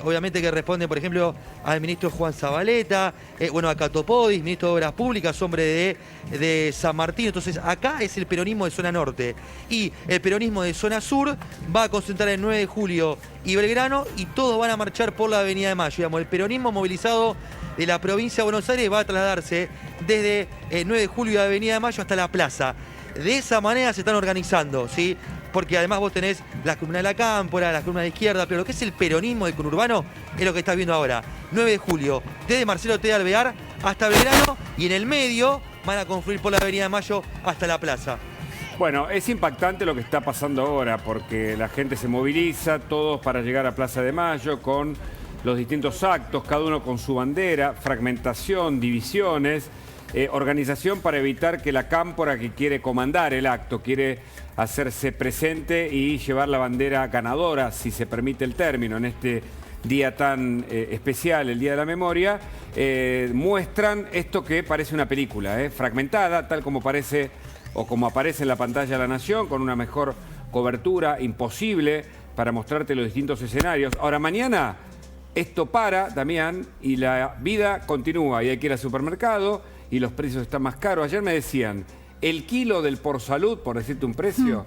S13: obviamente que responde, por ejemplo, al ministro Juan Zabaleta, bueno, a Catopodis, ministro de Obras Públicas, hombre de San Martín. Entonces acá es el peronismo de zona norte. Y el peronismo de zona sur va a concentrar en 9 de julio y Belgrano, y todos van a marchar por la Avenida de Mayo. Digamos, el peronismo movilizado de la provincia de Buenos Aires va a trasladarse desde 9 de julio y Avenida de Mayo hasta la plaza. De esa manera se están organizando, ¿sí? Porque además vos tenés la columna de la Cámpora, la columna de izquierda, pero lo que es el peronismo del conurbano es lo que estás viendo ahora. 9 de julio, desde Marcelo T. de Alvear hasta Belgrano, y en el medio van a confluir por la Avenida de Mayo hasta la plaza.
S2: Bueno, es impactante lo que está pasando ahora, porque la gente se moviliza, todos para llegar a Plaza de Mayo con los distintos actos, cada uno con su bandera, fragmentación, divisiones. Organización para evitar que la Cámpora, que quiere comandar el acto, quiere hacerse presente y llevar la bandera ganadora, si se permite el término, en este día tan especial, el Día de la Memoria, muestran esto que parece una película, fragmentada, tal como parece o como aparece en la pantalla de La Nación, con una mejor cobertura, imposible para mostrarte los distintos escenarios. Ahora, mañana esto para, Damián, y la vida continúa, y hay que ir al supermercado, y los precios están más caros. Ayer me decían, el kilo del Por Salud, por decirte un precio,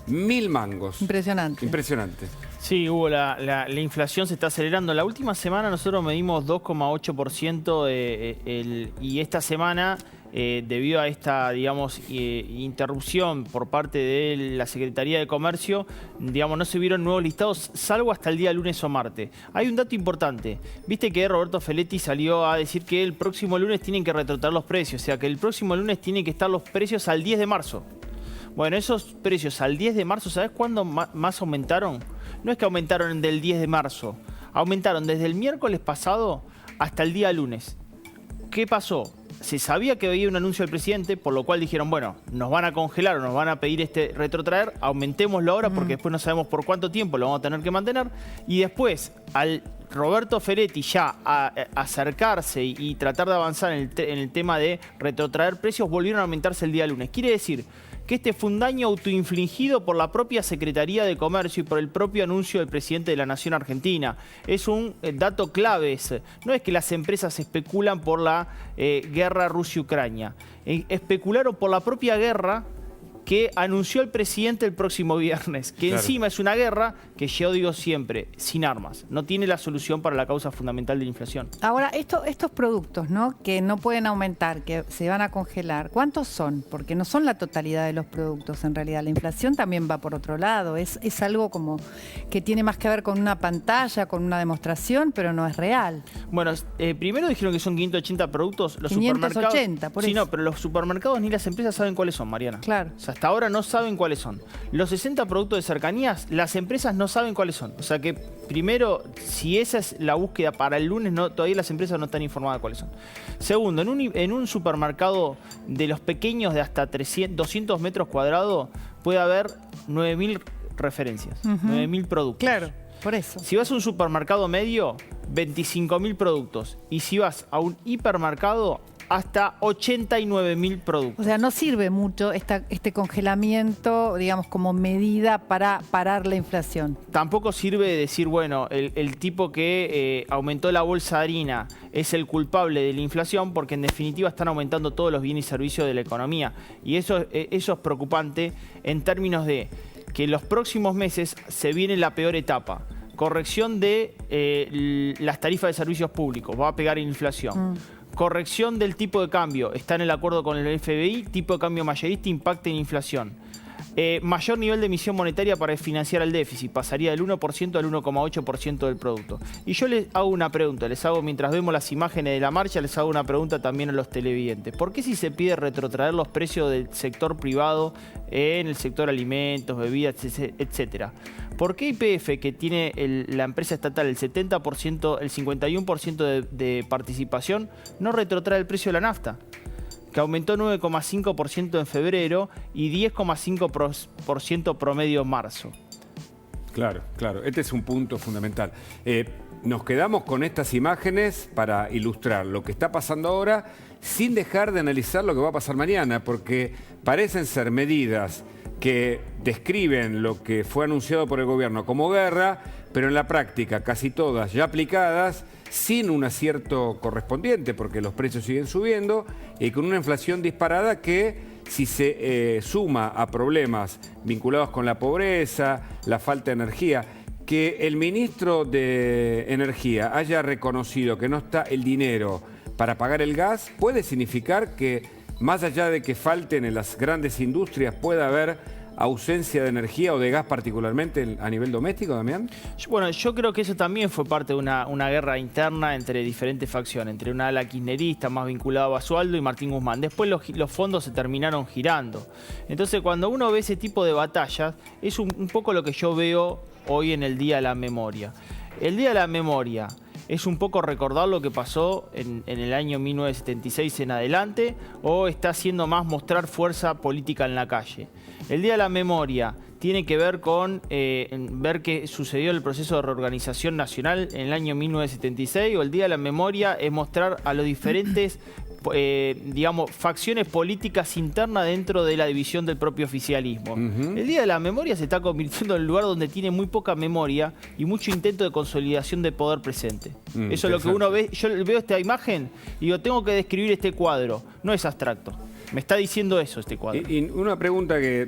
S2: 1.000 mangos.
S3: Impresionante.
S2: Impresionante.
S9: Sí, Hugo, la inflación se está acelerando. La última semana nosotros medimos 2,8% y esta semana, debido a esta, digamos, interrupción por parte de la Secretaría de Comercio, digamos, no se vieron nuevos listados, salvo hasta el día lunes o martes. Hay un dato importante. Viste que Roberto Feletti salió a decir que el próximo lunes tienen que retrotraer los precios, o sea que el próximo lunes tienen que estar los precios al 10 de marzo. Bueno, esos precios al 10 de marzo, ¿sabes cuándo más aumentaron? No es que aumentaron del 10 de marzo, aumentaron desde el miércoles pasado hasta el día lunes. ¿Qué pasó? Se sabía que había un anuncio del presidente, por lo cual dijeron, bueno, nos van a congelar o nos van a pedir retrotraer, aumentémoslo ahora porque después no sabemos por cuánto tiempo lo vamos a tener que mantener. Y después, al Roberto Ferretti ya a acercarse y tratar de avanzar en el tema de retrotraer precios, volvieron a aumentarse el día lunes. Quiere decir que este fue un daño autoinfligido por la propia Secretaría de Comercio y por el propio anuncio del presidente de la Nación Argentina. Es un dato clave ese. No es que las empresas especulan por la guerra Rusia-Ucrania. Especularon por la propia guerra que anunció el presidente el próximo viernes, que
S2: claro,
S9: encima es una guerra que yo digo siempre, sin armas. No tiene la solución para la causa fundamental de la inflación.
S3: Ahora, estos productos, ¿no?, que no pueden aumentar, que se van a congelar, ¿cuántos son? Porque no son la totalidad de los productos en realidad. La inflación también va por otro lado. Es algo como que tiene más que ver con una pantalla, con una demostración, pero no es real.
S9: Bueno, primero dijeron que son 580 productos. Los
S3: 580,
S9: supermercados,
S3: por
S9: sí,
S3: eso.
S9: no, pero los supermercados ni las empresas saben cuáles son, Mariana.
S3: Claro.
S9: O sea, hasta ahora no saben cuáles son. Los 60 productos de cercanías, las empresas no saben cuáles son. O sea que, primero, si esa es la búsqueda para el lunes, todavía las empresas no están informadas de cuáles son. Segundo, en un supermercado de los pequeños de hasta 200 metros cuadrados puede haber 9.000 referencias, 9.000 productos.
S3: Claro, por eso.
S9: Si vas a un supermercado medio, 25.000 productos. Y si vas a un hipermercado, hasta 89.000 productos.
S3: O sea, no sirve mucho este congelamiento, digamos, como medida para parar la inflación.
S9: Tampoco sirve decir, bueno, el tipo que aumentó la bolsa de harina es el culpable de la inflación, porque en definitiva están aumentando todos los bienes y servicios de la economía. Y eso es preocupante en términos de que en los próximos meses se viene la peor etapa. Corrección de las tarifas de servicios públicos, va a pegar inflación. Corrección del tipo de cambio, está en el acuerdo con el FBI, tipo de cambio mayorista, impacta en inflación. Mayor nivel de emisión monetaria para financiar el déficit, pasaría del 1% al 1,8% del producto. Y yo les hago una pregunta, mientras vemos las imágenes de la marcha, les hago una pregunta también a los televidentes. ¿Por qué si se pide retrotraer los precios del sector privado en el sector alimentos, bebidas, etcétera? ¿Por qué YPF, que tiene la empresa estatal el 70%, el 51% de participación, no retrotrae el precio de la nafta, que aumentó 9,5% en febrero y 10,5% promedio en marzo?
S2: Claro, claro. Este es un punto fundamental. Nos quedamos con estas imágenes para ilustrar lo que está pasando ahora sin dejar de analizar lo que va a pasar mañana, porque parecen ser medidas que describen lo que fue anunciado por el gobierno como guerra, pero en la práctica casi todas ya aplicadas, sin un acierto correspondiente, porque los precios siguen subiendo y con una inflación disparada que, si se suma a problemas vinculados con la pobreza, la falta de energía, que el ministro de Energía haya reconocido que no está el dinero para pagar el gas, puede significar que, más allá de que falten en las grandes industrias, pueda haber ausencia de energía o de gas particularmente a nivel doméstico, Damián?
S9: Bueno, yo creo que eso también fue parte de una guerra interna entre diferentes facciones, entre una ala kirchnerista más vinculada a Basualdo y Martín Guzmán. Después los fondos se terminaron girando. Entonces, cuando uno ve ese tipo de batallas, es un poco lo que yo veo hoy en el Día de la Memoria. El Día de la Memoria es un poco recordar lo que pasó en el año 1976 en adelante, o está haciendo más mostrar fuerza política en la calle. El Día de la Memoria tiene que ver con ver qué sucedió en el proceso de reorganización nacional en el año 1976, o el Día de la Memoria es mostrar a los diferentes digamos, facciones políticas internas dentro de la división del propio oficialismo. El Día de la Memoria se está convirtiendo en el lugar donde tiene muy poca memoria y mucho intento de consolidación de poder presente. Eso es lo que uno ve. Yo veo esta imagen y digo, tengo que describir este cuadro. No es abstracto. Me está diciendo eso este cuadro.
S2: Y una pregunta que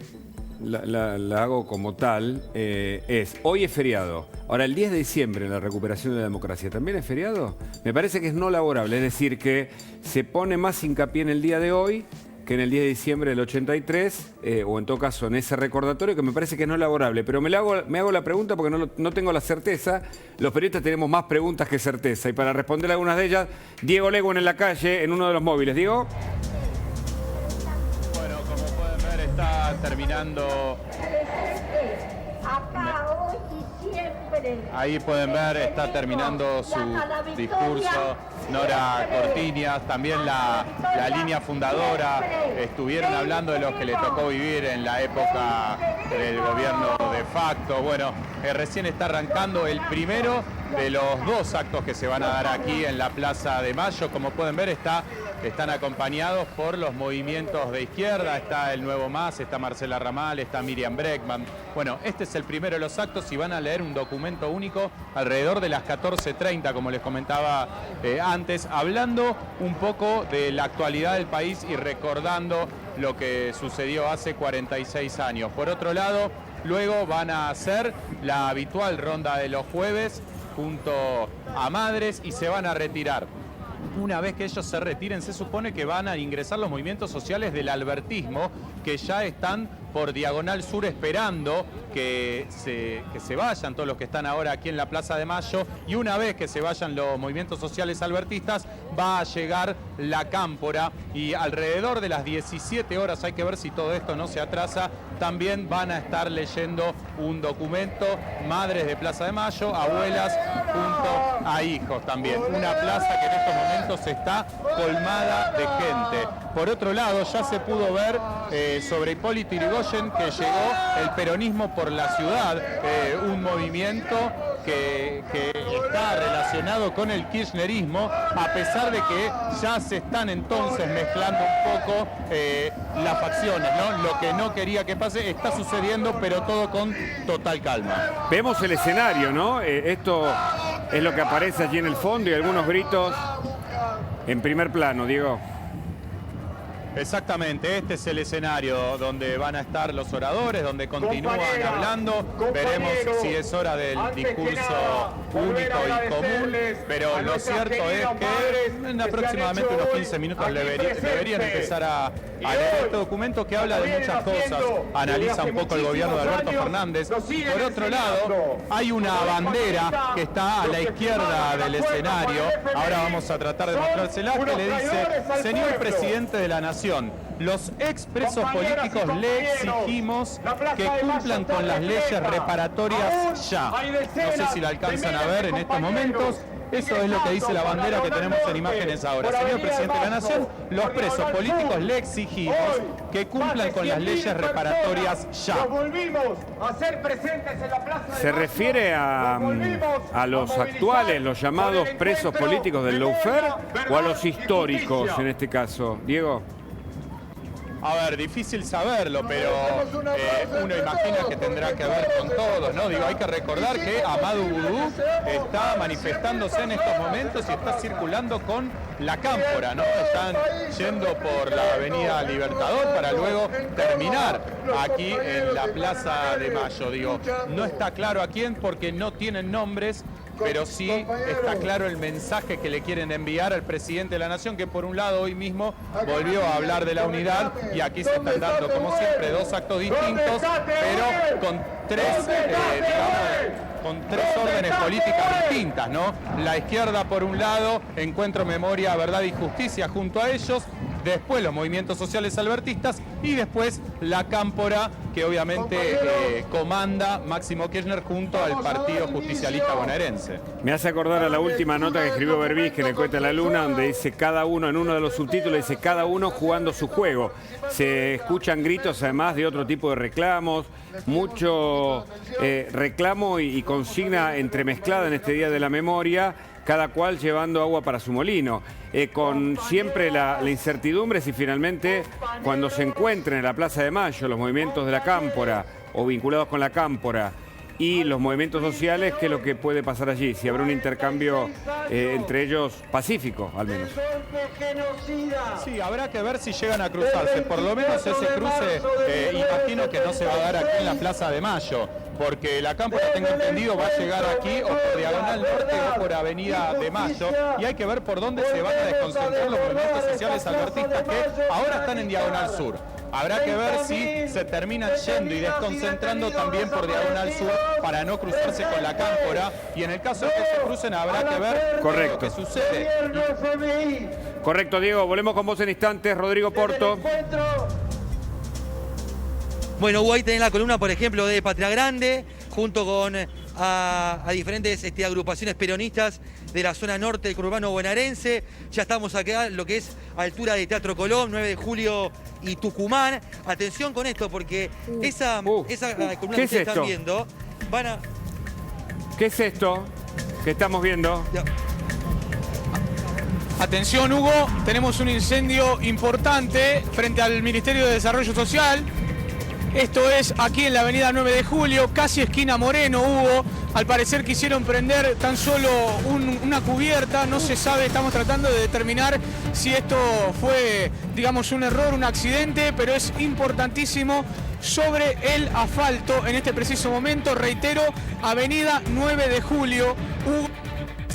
S2: la hago como tal es, hoy es feriado. Ahora, el 10 de diciembre, en la recuperación de la democracia, ¿también es feriado? Me parece que es no laborable, es decir, que se pone más hincapié en el día de hoy que en el 10 de diciembre del 83, o en todo caso en ese recordatorio, que me parece que es no laborable. Pero me hago la pregunta porque no tengo la certeza. Los periodistas tenemos más preguntas que certeza. Y para responder algunas de ellas, Diego Leguen en la calle, en uno de los móviles. Diego.
S6: Bueno, como pueden ver, está terminando. Ahí pueden ver, está terminando su discurso Nora Cortiñas, también la línea fundadora, estuvieron hablando de los que le tocó vivir en la época del gobierno de facto. Bueno, recién está arrancando el primero de los 2 actos que se van a dar aquí en la Plaza de Mayo. Como pueden ver, están acompañados por los movimientos de izquierda, está el Nuevo Más, está Marcela Ramal, está Miriam Bregman. Bueno, este es el primero de los actos y van a leer un documento único alrededor de las 14:30, como les comentaba antes, hablando un poco de la actualidad del país y recordando lo que sucedió hace 46 años. Por otro lado, luego van a hacer la habitual ronda de los jueves junto a Madres y se van a retirar. Una vez que ellos se retiren, se supone que van a ingresar los movimientos sociales del albertismo, que ya están por Diagonal Sur esperando que se vayan todos los que están ahora aquí en la Plaza de Mayo, y una vez que se vayan los movimientos sociales albertistas va a llegar la cámpora y alrededor de las 17 horas, hay que ver si todo esto no se atrasa, también van a estar leyendo un documento, Madres de Plaza de Mayo, abuelas junto a hijos también. Una plaza que en estos momentos está colmada de gente. Por otro lado, ya se pudo ver sobre Hipólito Yrigoyen que llegó el peronismo por la ciudad, un movimiento que está relacionado con el kirchnerismo, a pesar de que ya se están entonces mezclando un poco las facciones, ¿no? Lo que no quería que pase está sucediendo, pero todo con total calma.
S2: Vemos el escenario, ¿no? Esto es lo que aparece allí en el fondo y algunos gritos en primer plano, Diego.
S6: Exactamente, este es el escenario donde van a estar los oradores, donde continúan hablando. Veremos si es hora del discurso único y común, pero lo cierto es que en aproximadamente unos 15 minutos deberían empezar a leer este documento que habla de muchas cosas, analiza un poco el gobierno de Alberto Fernández. Por otro lado, hay una bandera que está a la izquierda del escenario, ahora vamos a tratar de mostrársela, que le dice: señor presidente de la Nación, los expresos políticos le exigimos que cumplan con las leyes reparatorias ya. No sé si la alcanzan a ver en estos momentos. Eso es lo que dice la bandera que tenemos en imágenes ahora. Señor presidente de la Nación, los presos políticos le exigimos que cumplan con las leyes reparatorias ya.
S2: ¿Se refiere a los actuales, los llamados presos políticos del lawfare, o a los históricos en este caso? Diego.
S6: A ver, difícil saberlo, pero uno imagina que tendrá que ver con todos, ¿no? Digo, hay que recordar que Amadou Boudou está manifestándose en estos momentos y está circulando con la cámpora, ¿no? Están yendo por la Avenida Libertador para luego terminar aquí en la Plaza de Mayo. Digo, no está claro a quién porque no tienen nombres, pero sí está claro el mensaje que le quieren enviar al presidente de la Nación, que por un lado hoy mismo volvió a hablar de la unidad, y aquí se están dando, como siempre, 2 actos distintos, pero con tres órdenes políticas distintas, ¿no? La izquierda, por un lado, Encuentro, Memoria, Verdad y Justicia junto a ellos, después los movimientos sociales albertistas y después la cámpora que obviamente comanda Máximo Kirchner junto al Partido Justicialista Bonaerense.
S2: Me hace acordar a la última nota que escribió Berbisky en el Cohete a la Luna, donde dice cada uno, en uno de los subtítulos dice cada uno jugando su juego. Se escuchan gritos además de otro tipo de reclamos, mucho reclamo y consigna entremezclada en este Día de la Memoria, cada cual llevando agua para su molino, con siempre la incertidumbre si finalmente cuando se encuentren en la Plaza de Mayo los movimientos de la cámpora o vinculados con la cámpora y los movimientos sociales, qué es lo que puede pasar allí, si habrá un intercambio entre ellos pacífico al menos.
S6: Sí, habrá que ver si llegan a cruzarse, por lo menos ese cruce imagino que no se va a dar aquí en la Plaza de Mayo, porque la cámpora, tengo entendido, va a llegar aquí o por Diagonal Norte o por Avenida de Mayo, y hay que ver por dónde se van a desconcentrar los movimientos sociales albertistas que ahora están en Diagonal Sur. Habrá que ver si se terminan yendo y desconcentrando también por Diagonal Sur para no cruzarse con la cámpora, y en el caso de que se crucen habrá que ver lo que sucede.
S2: Correcto, Diego. Volvemos con vos en instantes. Rodrigo Porto.
S13: Bueno, hubo ahí tenés la columna, por ejemplo, de Patria Grande, junto con a diferentes agrupaciones peronistas de la zona norte del conurbano bonaerense. Ya estamos acá, lo que es altura de Teatro Colón, 9 de julio y Tucumán. Atención con esto, porque esa columna que ustedes están viendo, van a...
S2: ¿Qué es esto que estamos viendo?
S12: Atención, Hugo, tenemos un incendio importante frente al Ministerio de Desarrollo Social. Esto es aquí en la avenida 9 de Julio, casi esquina Moreno, Hugo. Al parecer quisieron prender tan solo una cubierta, no se sabe, estamos tratando de determinar si esto fue, digamos, un error, un accidente, pero es importantísimo sobre el asfalto en este preciso momento. Reitero, avenida 9 de Julio, Hugo,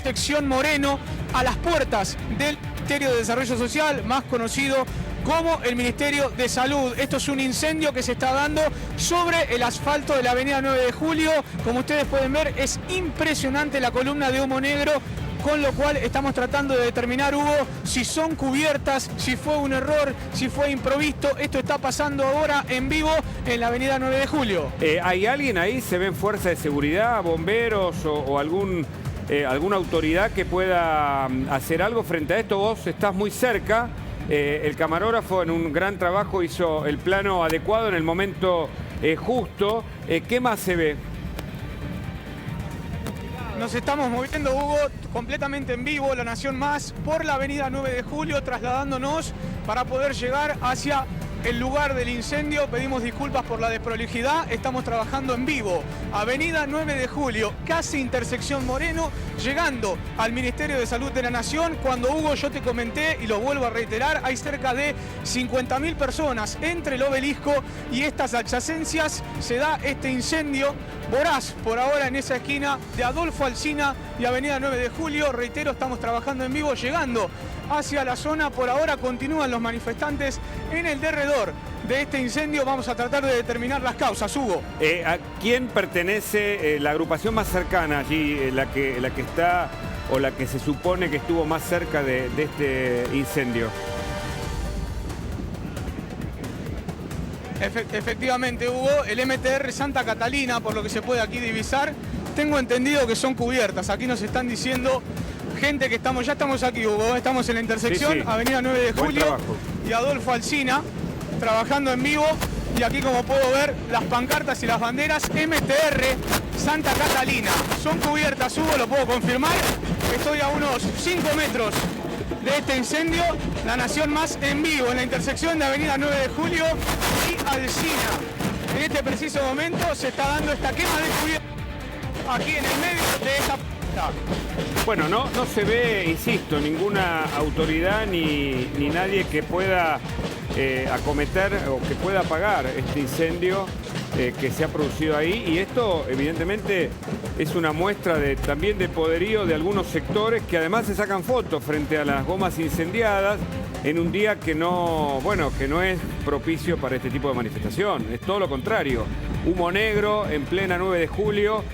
S12: sección Moreno, a las puertas del Ministerio de Desarrollo Social, más conocido como el Ministerio de Salud. Esto es un incendio que se está dando sobre el asfalto de la avenida 9 de Julio. Como ustedes pueden ver, es impresionante la columna de humo negro, con lo cual estamos tratando de determinar, Hugo, si son cubiertas, si fue un error, si fue improvisto. Esto está pasando ahora en vivo en la avenida 9 de Julio.
S2: ¿Hay alguien ahí? ¿Se ven fuerzas de seguridad, bomberos o alguna autoridad que pueda hacer algo frente a esto? Vos estás muy cerca. El camarógrafo en un gran trabajo hizo el plano adecuado en el momento justo. ¿Qué más se ve?
S12: Nos estamos moviendo, Hugo, completamente en vivo, La Nación Más, por la avenida 9 de Julio, trasladándonos para poder llegar hacia el lugar del incendio. Pedimos disculpas por la desprolijidad, estamos trabajando en vivo. Avenida 9 de Julio, casi intersección Moreno, llegando al Ministerio de Salud de la Nación. Cuando, Hugo, yo te comenté, y lo vuelvo a reiterar, hay cerca de 50.000 personas entre el obelisco y estas adyacencias. Se da este incendio voraz por ahora en esa esquina de Adolfo Alsina y avenida 9 de Julio. Reitero, estamos trabajando en vivo, llegando hacia la zona. Por ahora continúan los manifestantes en el derredor de este incendio. Vamos a tratar de determinar las causas, Hugo.
S2: ¿A quién pertenece la agrupación más cercana allí, la que está o la que se supone que estuvo más cerca de este incendio?
S12: Efectivamente, Hugo, el MTR Santa Catalina, por lo que se puede aquí divisar, tengo entendido que son cubiertas. Aquí nos están diciendo gente que ya estamos aquí, Hugo, estamos en la intersección, sí. Avenida 9 de Julio y Adolfo Alsina, trabajando en vivo. Y aquí, como puedo ver, las pancartas y las banderas MTR Santa Catalina son cubiertas, Hugo, lo puedo confirmar. Estoy a unos 5 metros de este incendio. La Nación Más en vivo en la intersección de avenida 9 de Julio y Alsina. En este preciso momento se está dando esta quema de cubierta aquí en el medio de esta puerta.
S2: Bueno, no se ve, insisto, ninguna autoridad ni nadie que pueda acometer o que pueda apagar este incendio que se ha producido ahí. Y esto, evidentemente, es una muestra también de poderío de algunos sectores que además se sacan fotos frente a las gomas incendiadas en un día que no es propicio para este tipo de manifestación. Es todo lo contrario. Humo negro en plena 9 de julio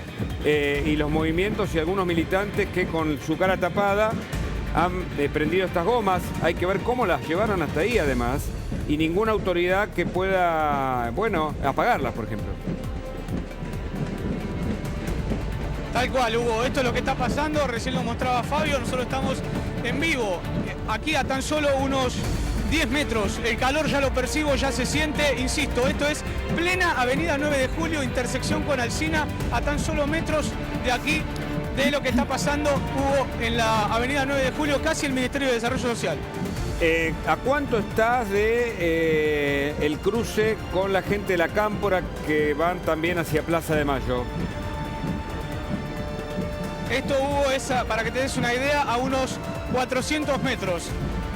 S2: y los movimientos y algunos militantes que con su cara tapada han prendido estas gomas. Hay que ver cómo las llevaron hasta ahí, además, y ninguna autoridad que pueda, apagarlas, por ejemplo.
S12: Tal cual, Hugo, esto es lo que está pasando, recién lo mostraba Fabio, nosotros estamos en vivo, aquí a tan solo unos 10 metros, el calor ya lo percibo, ya se siente, insisto, esto es plena avenida 9 de Julio, intersección con Alsina, a tan solo metros de aquí, de lo que está pasando, Hugo, en la avenida 9 de Julio, casi el Ministerio de Desarrollo Social.
S2: ¿A cuánto estás de el cruce con la gente de la Cámpora que van también hacia Plaza de Mayo?
S12: Esto, Hugo, es, para que te des una idea, a unos 400 metros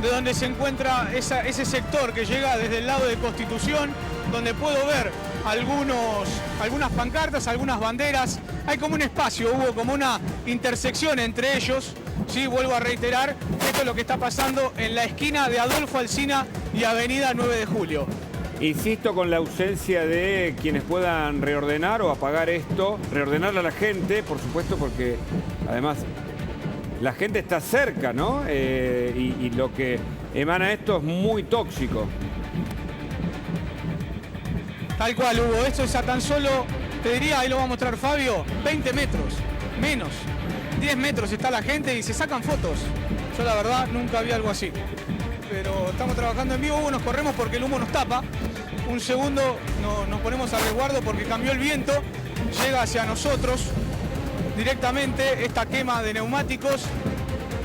S12: de donde se encuentra ese sector que llega desde el lado de Constitución, donde puedo ver algunas pancartas, algunas banderas. Hay como un espacio, Hugo, como una intersección entre ellos. Sí, vuelvo a reiterar, esto es lo que está pasando en la esquina de Adolfo Alsina y avenida 9 de Julio.
S2: Insisto con la ausencia de quienes puedan reordenar o apagar esto, reordenarle a la gente, por supuesto, porque además la gente está cerca, ¿no? Y lo que emana esto es muy tóxico.
S12: Tal cual, Hugo, esto es a tan solo, te diría, ahí lo va a mostrar Fabio, 20 metros, menos. 10 metros está la gente y se sacan fotos. Yo la verdad nunca vi algo así. Pero estamos trabajando en vivo, nos corremos porque el humo nos tapa. Un segundo nos ponemos a resguardo porque cambió el viento, llega hacia nosotros directamente esta quema de neumáticos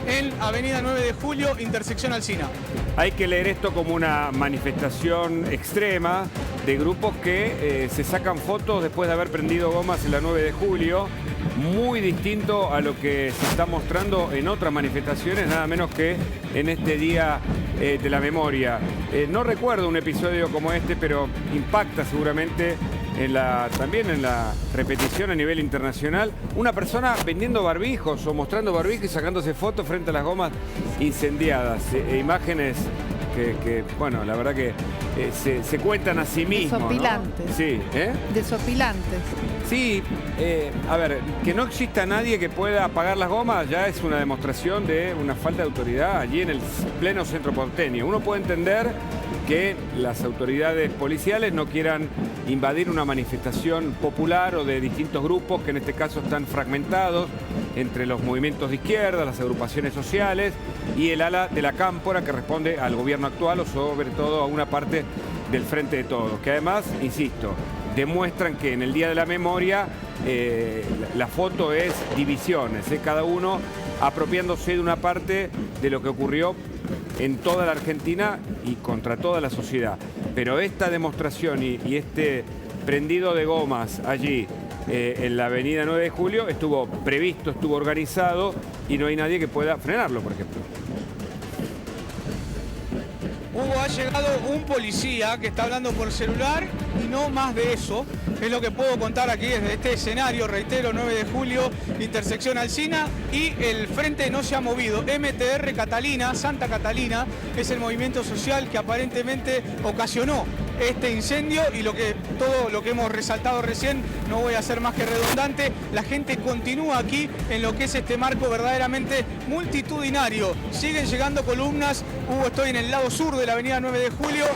S12: en Avenida 9 de Julio, intersección Alsina.
S2: Hay que leer esto como una manifestación extrema de grupos que se sacan fotos después de haber prendido gomas en la 9 de julio, muy distinto a lo que se está mostrando en otras manifestaciones, nada menos que en este Día de la Memoria. No recuerdo un episodio como este, pero impacta seguramente también en la repetición a nivel internacional. Una persona vendiendo barbijos o mostrando barbijos y sacándose fotos frente a las gomas incendiadas. Imágenes que, bueno, la verdad que se cuentan a sí mismos,
S3: Desopilantes.
S2: ¿no? Sí,
S3: Desopilantes.
S2: Sí, a ver, que no exista nadie que pueda apagar las gomas ya es una demostración de una falta de autoridad allí en el pleno centro porteño. Uno puede entender que las autoridades policiales no quieran invadir una manifestación popular o de distintos grupos que en este caso están fragmentados entre los movimientos de izquierda, las agrupaciones sociales y el ala de la Cámpora que responde al gobierno actual o sobre todo a una parte del Frente de Todos, que además, insisto, demuestran que en el Día de la Memoria la foto es divisiones, cada uno apropiándose de una parte de lo que ocurrió en toda la Argentina y contra toda la sociedad. Pero esta demostración y este prendido de gomas allí en la Avenida 9 de Julio estuvo previsto, estuvo organizado y no hay nadie que pueda frenarlo, por ejemplo.
S12: Hugo, ha llegado un policía que está hablando por celular y no más de eso. Es lo que puedo contar aquí desde este escenario, reitero, 9 de julio, intersección Alsina, y el frente no se ha movido. MTR Catalina, Santa Catalina, es el movimiento social que aparentemente ocasionó este incendio y todo lo que hemos resaltado recién, no voy a ser más que redundante, la gente continúa aquí en lo que es este marco verdaderamente multitudinario. Siguen llegando columnas, Hugo, estoy en el lado sur de la avenida 9 de julio,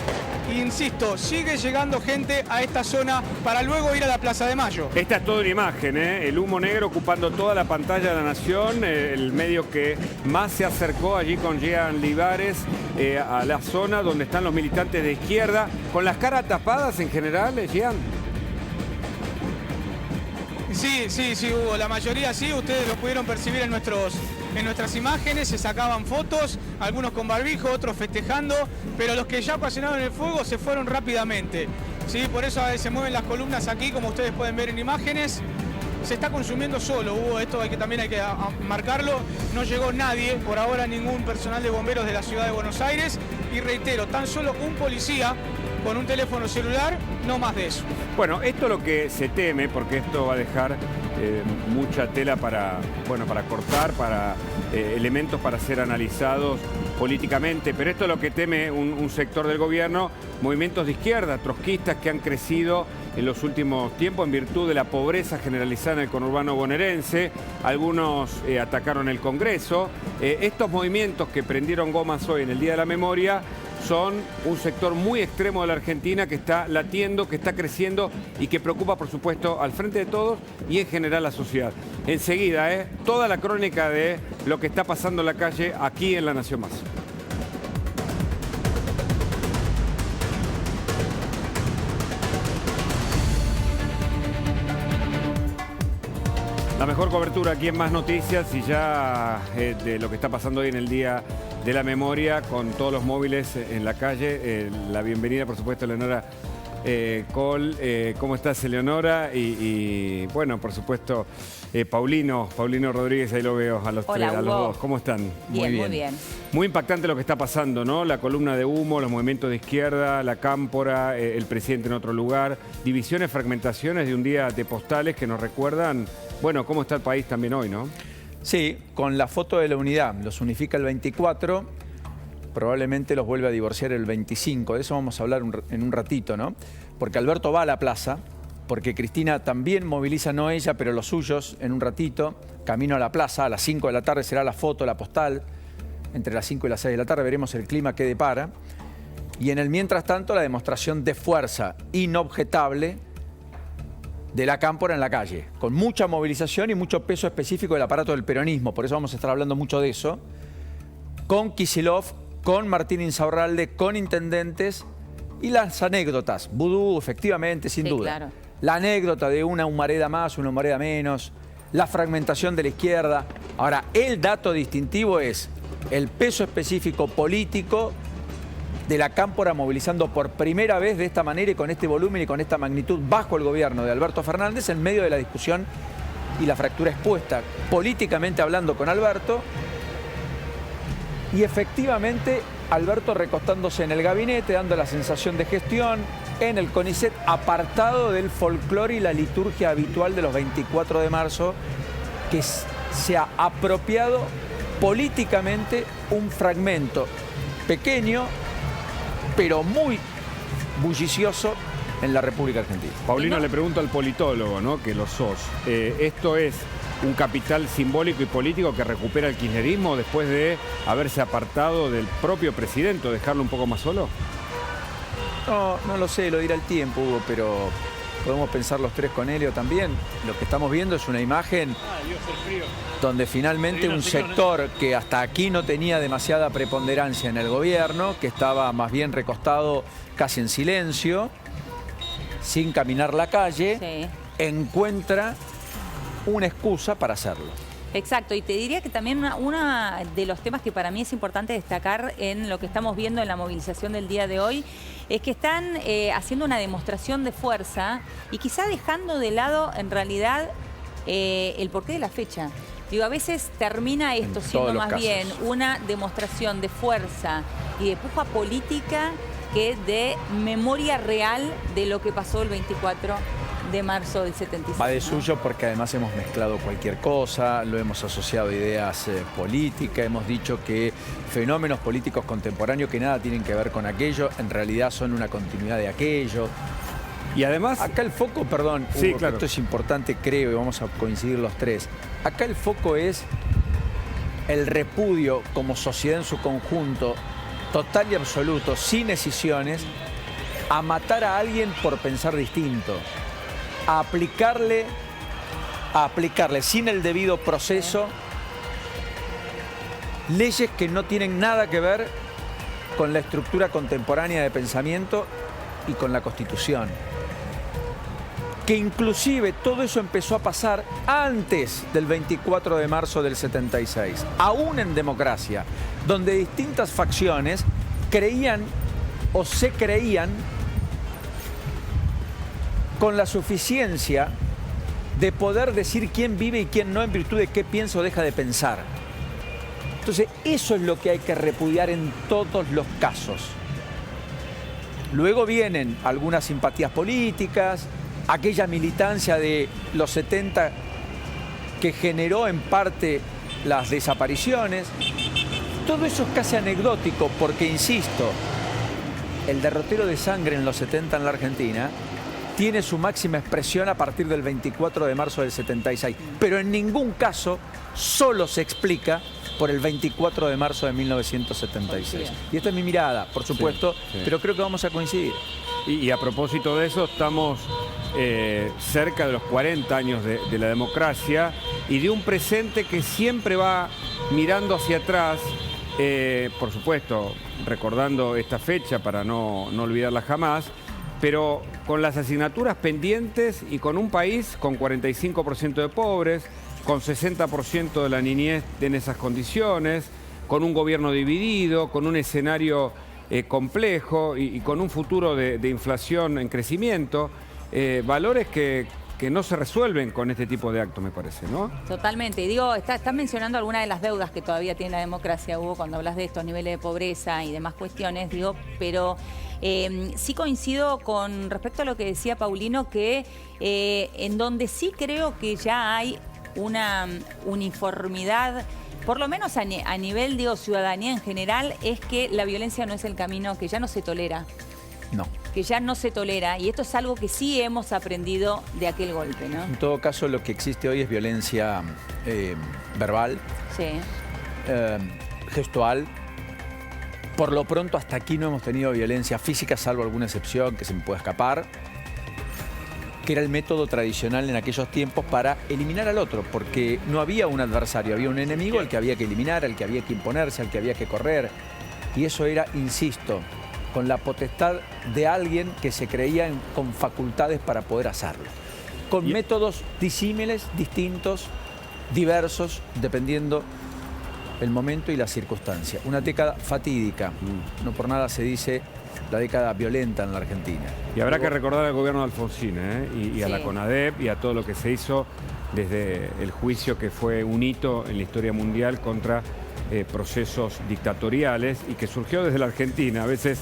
S12: e insisto, sigue llegando gente a esta zona para luego ir a la Plaza de Mayo.
S2: Esta es toda una imagen, el humo negro ocupando toda la pantalla de la Nación, el medio que más se acercó allí con Jean Libares a la zona donde están los militantes de izquierda, con las caras tapadas en general, Jean.
S12: Sí, Hugo, la mayoría sí, ustedes lo pudieron percibir en nuestras imágenes, se sacaban fotos, algunos con barbijo, otros festejando, pero los que ya apasionaron el fuego se fueron rápidamente. Sí, por eso se mueven las columnas aquí, como ustedes pueden ver en imágenes. Se está consumiendo solo, Hugo, esto también hay que marcarlo. No llegó nadie, por ahora ningún personal de bomberos de la ciudad de Buenos Aires. Y reitero, tan solo un policía con un teléfono celular, no más de eso.
S2: Bueno, esto es lo que se teme, porque esto va a dejar mucha tela para cortar, para elementos para ser analizados políticamente, pero esto es lo que teme un sector del gobierno, movimientos de izquierda, trotskistas que han crecido en los últimos tiempos en virtud de la pobreza generalizada en el conurbano bonaerense. Algunos atacaron el Congreso. Estos movimientos que prendieron gomas hoy en el Día de la Memoria son un sector muy extremo de la Argentina que está latiendo, que está creciendo y que preocupa, por supuesto, al Frente de Todos y en general a la sociedad. Enseguida, toda la crónica de lo que está pasando en la calle aquí en La Nación Más. La mejor cobertura aquí en Más Noticias y ya de lo que está pasando hoy en el Día de la Memoria con todos los móviles en la calle. La bienvenida, por supuesto, a Eleonora Col. ¿Cómo estás, Eleonora? Y bueno, por supuesto, Paulino Rodríguez, ahí lo veo a los
S14: Hola,
S2: tres, a los dos. ¿Cómo están?
S14: Muy bien.
S2: Muy impactante lo que está pasando, ¿no? La columna de humo, los movimientos de izquierda, la Cámpora, el presidente en otro lugar, divisiones, fragmentaciones de un día de postales que nos recuerdan, bueno, cómo está el país también hoy, ¿no?
S15: Sí, con la foto de la unidad, los unifica el 24, probablemente los vuelve a divorciar el 25, de eso vamos a hablar en un ratito, ¿no? Porque Alberto va a la plaza, porque Cristina también moviliza, no ella, pero los suyos, en un ratito, camino a la plaza, a las 5 de la tarde será la foto, la postal, entre las 5 y las 6 de la tarde veremos el clima que depara, y en el mientras tanto la demostración de fuerza inobjetable de la cámpora en la calle, con mucha movilización y mucho peso específico del aparato del peronismo, por eso vamos a estar hablando mucho de eso, con Kicillof, con Martín Insaurralde, con intendentes y las anécdotas. Vudú, efectivamente, sin duda.
S14: Claro.
S15: La anécdota de una humareda más, una humareda menos, la fragmentación de la izquierda. Ahora, el dato distintivo es el peso específico político de la cámpora movilizando por primera vez de esta manera y con este volumen y con esta magnitud bajo el gobierno de Alberto Fernández en medio de la discusión y la fractura expuesta políticamente hablando con Alberto. Y efectivamente Alberto recostándose en el gabinete, dando la sensación de gestión en el CONICET, apartado del folclore y la liturgia habitual de los 24 de marzo, que se ha apropiado políticamente un fragmento pequeño, pero muy bullicioso en la República Argentina.
S2: Paulino, le pregunto al politólogo, ¿no?, que lo sos. ¿Esto es un capital simbólico y político que recupera el kirchnerismo después de haberse apartado del propio presidente o dejarlo un poco más solo?
S15: No lo sé, lo dirá el tiempo, Hugo, pero podemos pensar los tres con Helio también. Lo que estamos viendo es una imagen donde finalmente un sector que hasta aquí no tenía demasiada preponderancia en el gobierno, que estaba más bien recostado casi en silencio, sin caminar la calle, encuentra una excusa para hacerlo.
S14: Exacto, y te diría que también uno de los temas que para mí es importante destacar en lo que estamos viendo en la movilización del día de hoy es que están haciendo una demostración de fuerza y quizá dejando de lado en realidad el porqué de la fecha. Digo, a veces termina esto siendo más bien una demostración de fuerza y de puja política que de memoria real de lo que pasó el 24 de marzo del 76.
S15: Va de suyo porque además hemos mezclado cualquier cosa, lo hemos asociado a ideas políticas, hemos dicho que fenómenos políticos contemporáneos que nada tienen que ver con aquello, en realidad son una continuidad de aquello.
S2: Y además...
S15: Acá el foco, perdón,
S2: sí,
S15: Hugo,
S2: claro,
S15: esto es importante, creo, y vamos a coincidir los tres. Acá el foco es el repudio como sociedad en su conjunto, total y absoluto, sin escisiones, a matar a alguien por pensar distinto. A aplicarle sin el debido proceso leyes que no tienen nada que ver con la estructura contemporánea de pensamiento y con la Constitución. Que inclusive todo eso empezó a pasar antes del 24 de marzo del 76, aún en democracia, donde distintas facciones creían o se creían con la suficiencia de poder decir quién vive y quién no en virtud de qué piensa o deja de pensar. Entonces, eso es lo que hay que repudiar en todos los casos. Luego vienen algunas simpatías políticas, aquella militancia de los 70 que generó en parte las desapariciones. Todo eso es casi anecdótico porque, insisto, el derrotero de sangre en los 70 en la Argentina tiene su máxima expresión a partir del 24 de marzo del 76, pero en ningún caso solo se explica por el 24 de marzo de 1976. Y esta es mi mirada, por supuesto, pero creo que vamos a coincidir.
S2: Y a propósito de eso, estamos cerca de los 40 años de la democracia y de un presente que siempre va mirando hacia atrás, por supuesto, recordando esta fecha para no olvidarla jamás, pero con las asignaturas pendientes y con un país con 45% de pobres, con 60% de la niñez en esas condiciones, con un gobierno dividido, con un escenario complejo y con un futuro de inflación en crecimiento, valores que no se resuelven con este tipo de actos, me parece, ¿no?
S14: Totalmente. Y digo, estás mencionando algunas de las deudas que todavía tiene la democracia, Hugo, cuando hablas de estos niveles de pobreza y demás cuestiones, digo, pero sí coincido con respecto a lo que decía Paulino, que en donde sí creo que ya hay una uniformidad, por lo menos a nivel, digo, ciudadanía en general, es que la violencia no es el camino, que ya no se tolera.
S15: No.
S14: Que ya no se tolera, y esto es algo que sí hemos aprendido de aquel golpe, ¿no?
S15: En todo caso, lo que existe hoy es violencia verbal, gestual. Por lo pronto, hasta aquí no hemos tenido violencia física, salvo alguna excepción que se me pueda escapar. que era el método tradicional en aquellos tiempos para eliminar al otro, porque no había un adversario, había un enemigo al que había que eliminar, al que había que imponerse, al que había que correr. Y eso era, insisto, con la potestad de alguien que se creía con facultades para poder hacerlo. Con métodos disímiles, distintos, diversos, dependiendo el momento y la circunstancia. Una década fatídica, no por nada se dice la década violenta en la Argentina.
S2: Y habrá que recordar al gobierno de Alfonsín, y a la CONADEP y a todo lo que se hizo desde el juicio que fue un hito en la historia mundial contra procesos dictatoriales y que surgió desde la Argentina. A veces,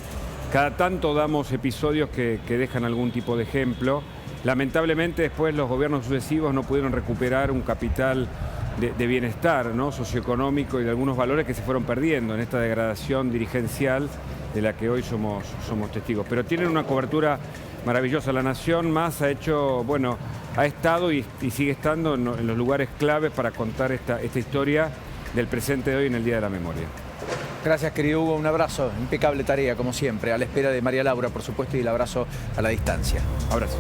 S2: cada tanto damos episodios que dejan algún tipo de ejemplo. Lamentablemente después los gobiernos sucesivos no pudieron recuperar un capital de bienestar, ¿no?, socioeconómico y de algunos valores que se fueron perdiendo en esta degradación dirigencial de la que hoy somos testigos. Pero tienen una cobertura maravillosa. La Nación Más ha hecho, bueno, ha estado y sigue estando en los lugares claves para contar esta historia del presente de hoy en el Día de la Memoria.
S15: Gracias, querido Hugo. Un abrazo. Impecable tarea, como siempre. A la espera de María Laura, por supuesto, y el abrazo a la distancia.
S2: Abrazo.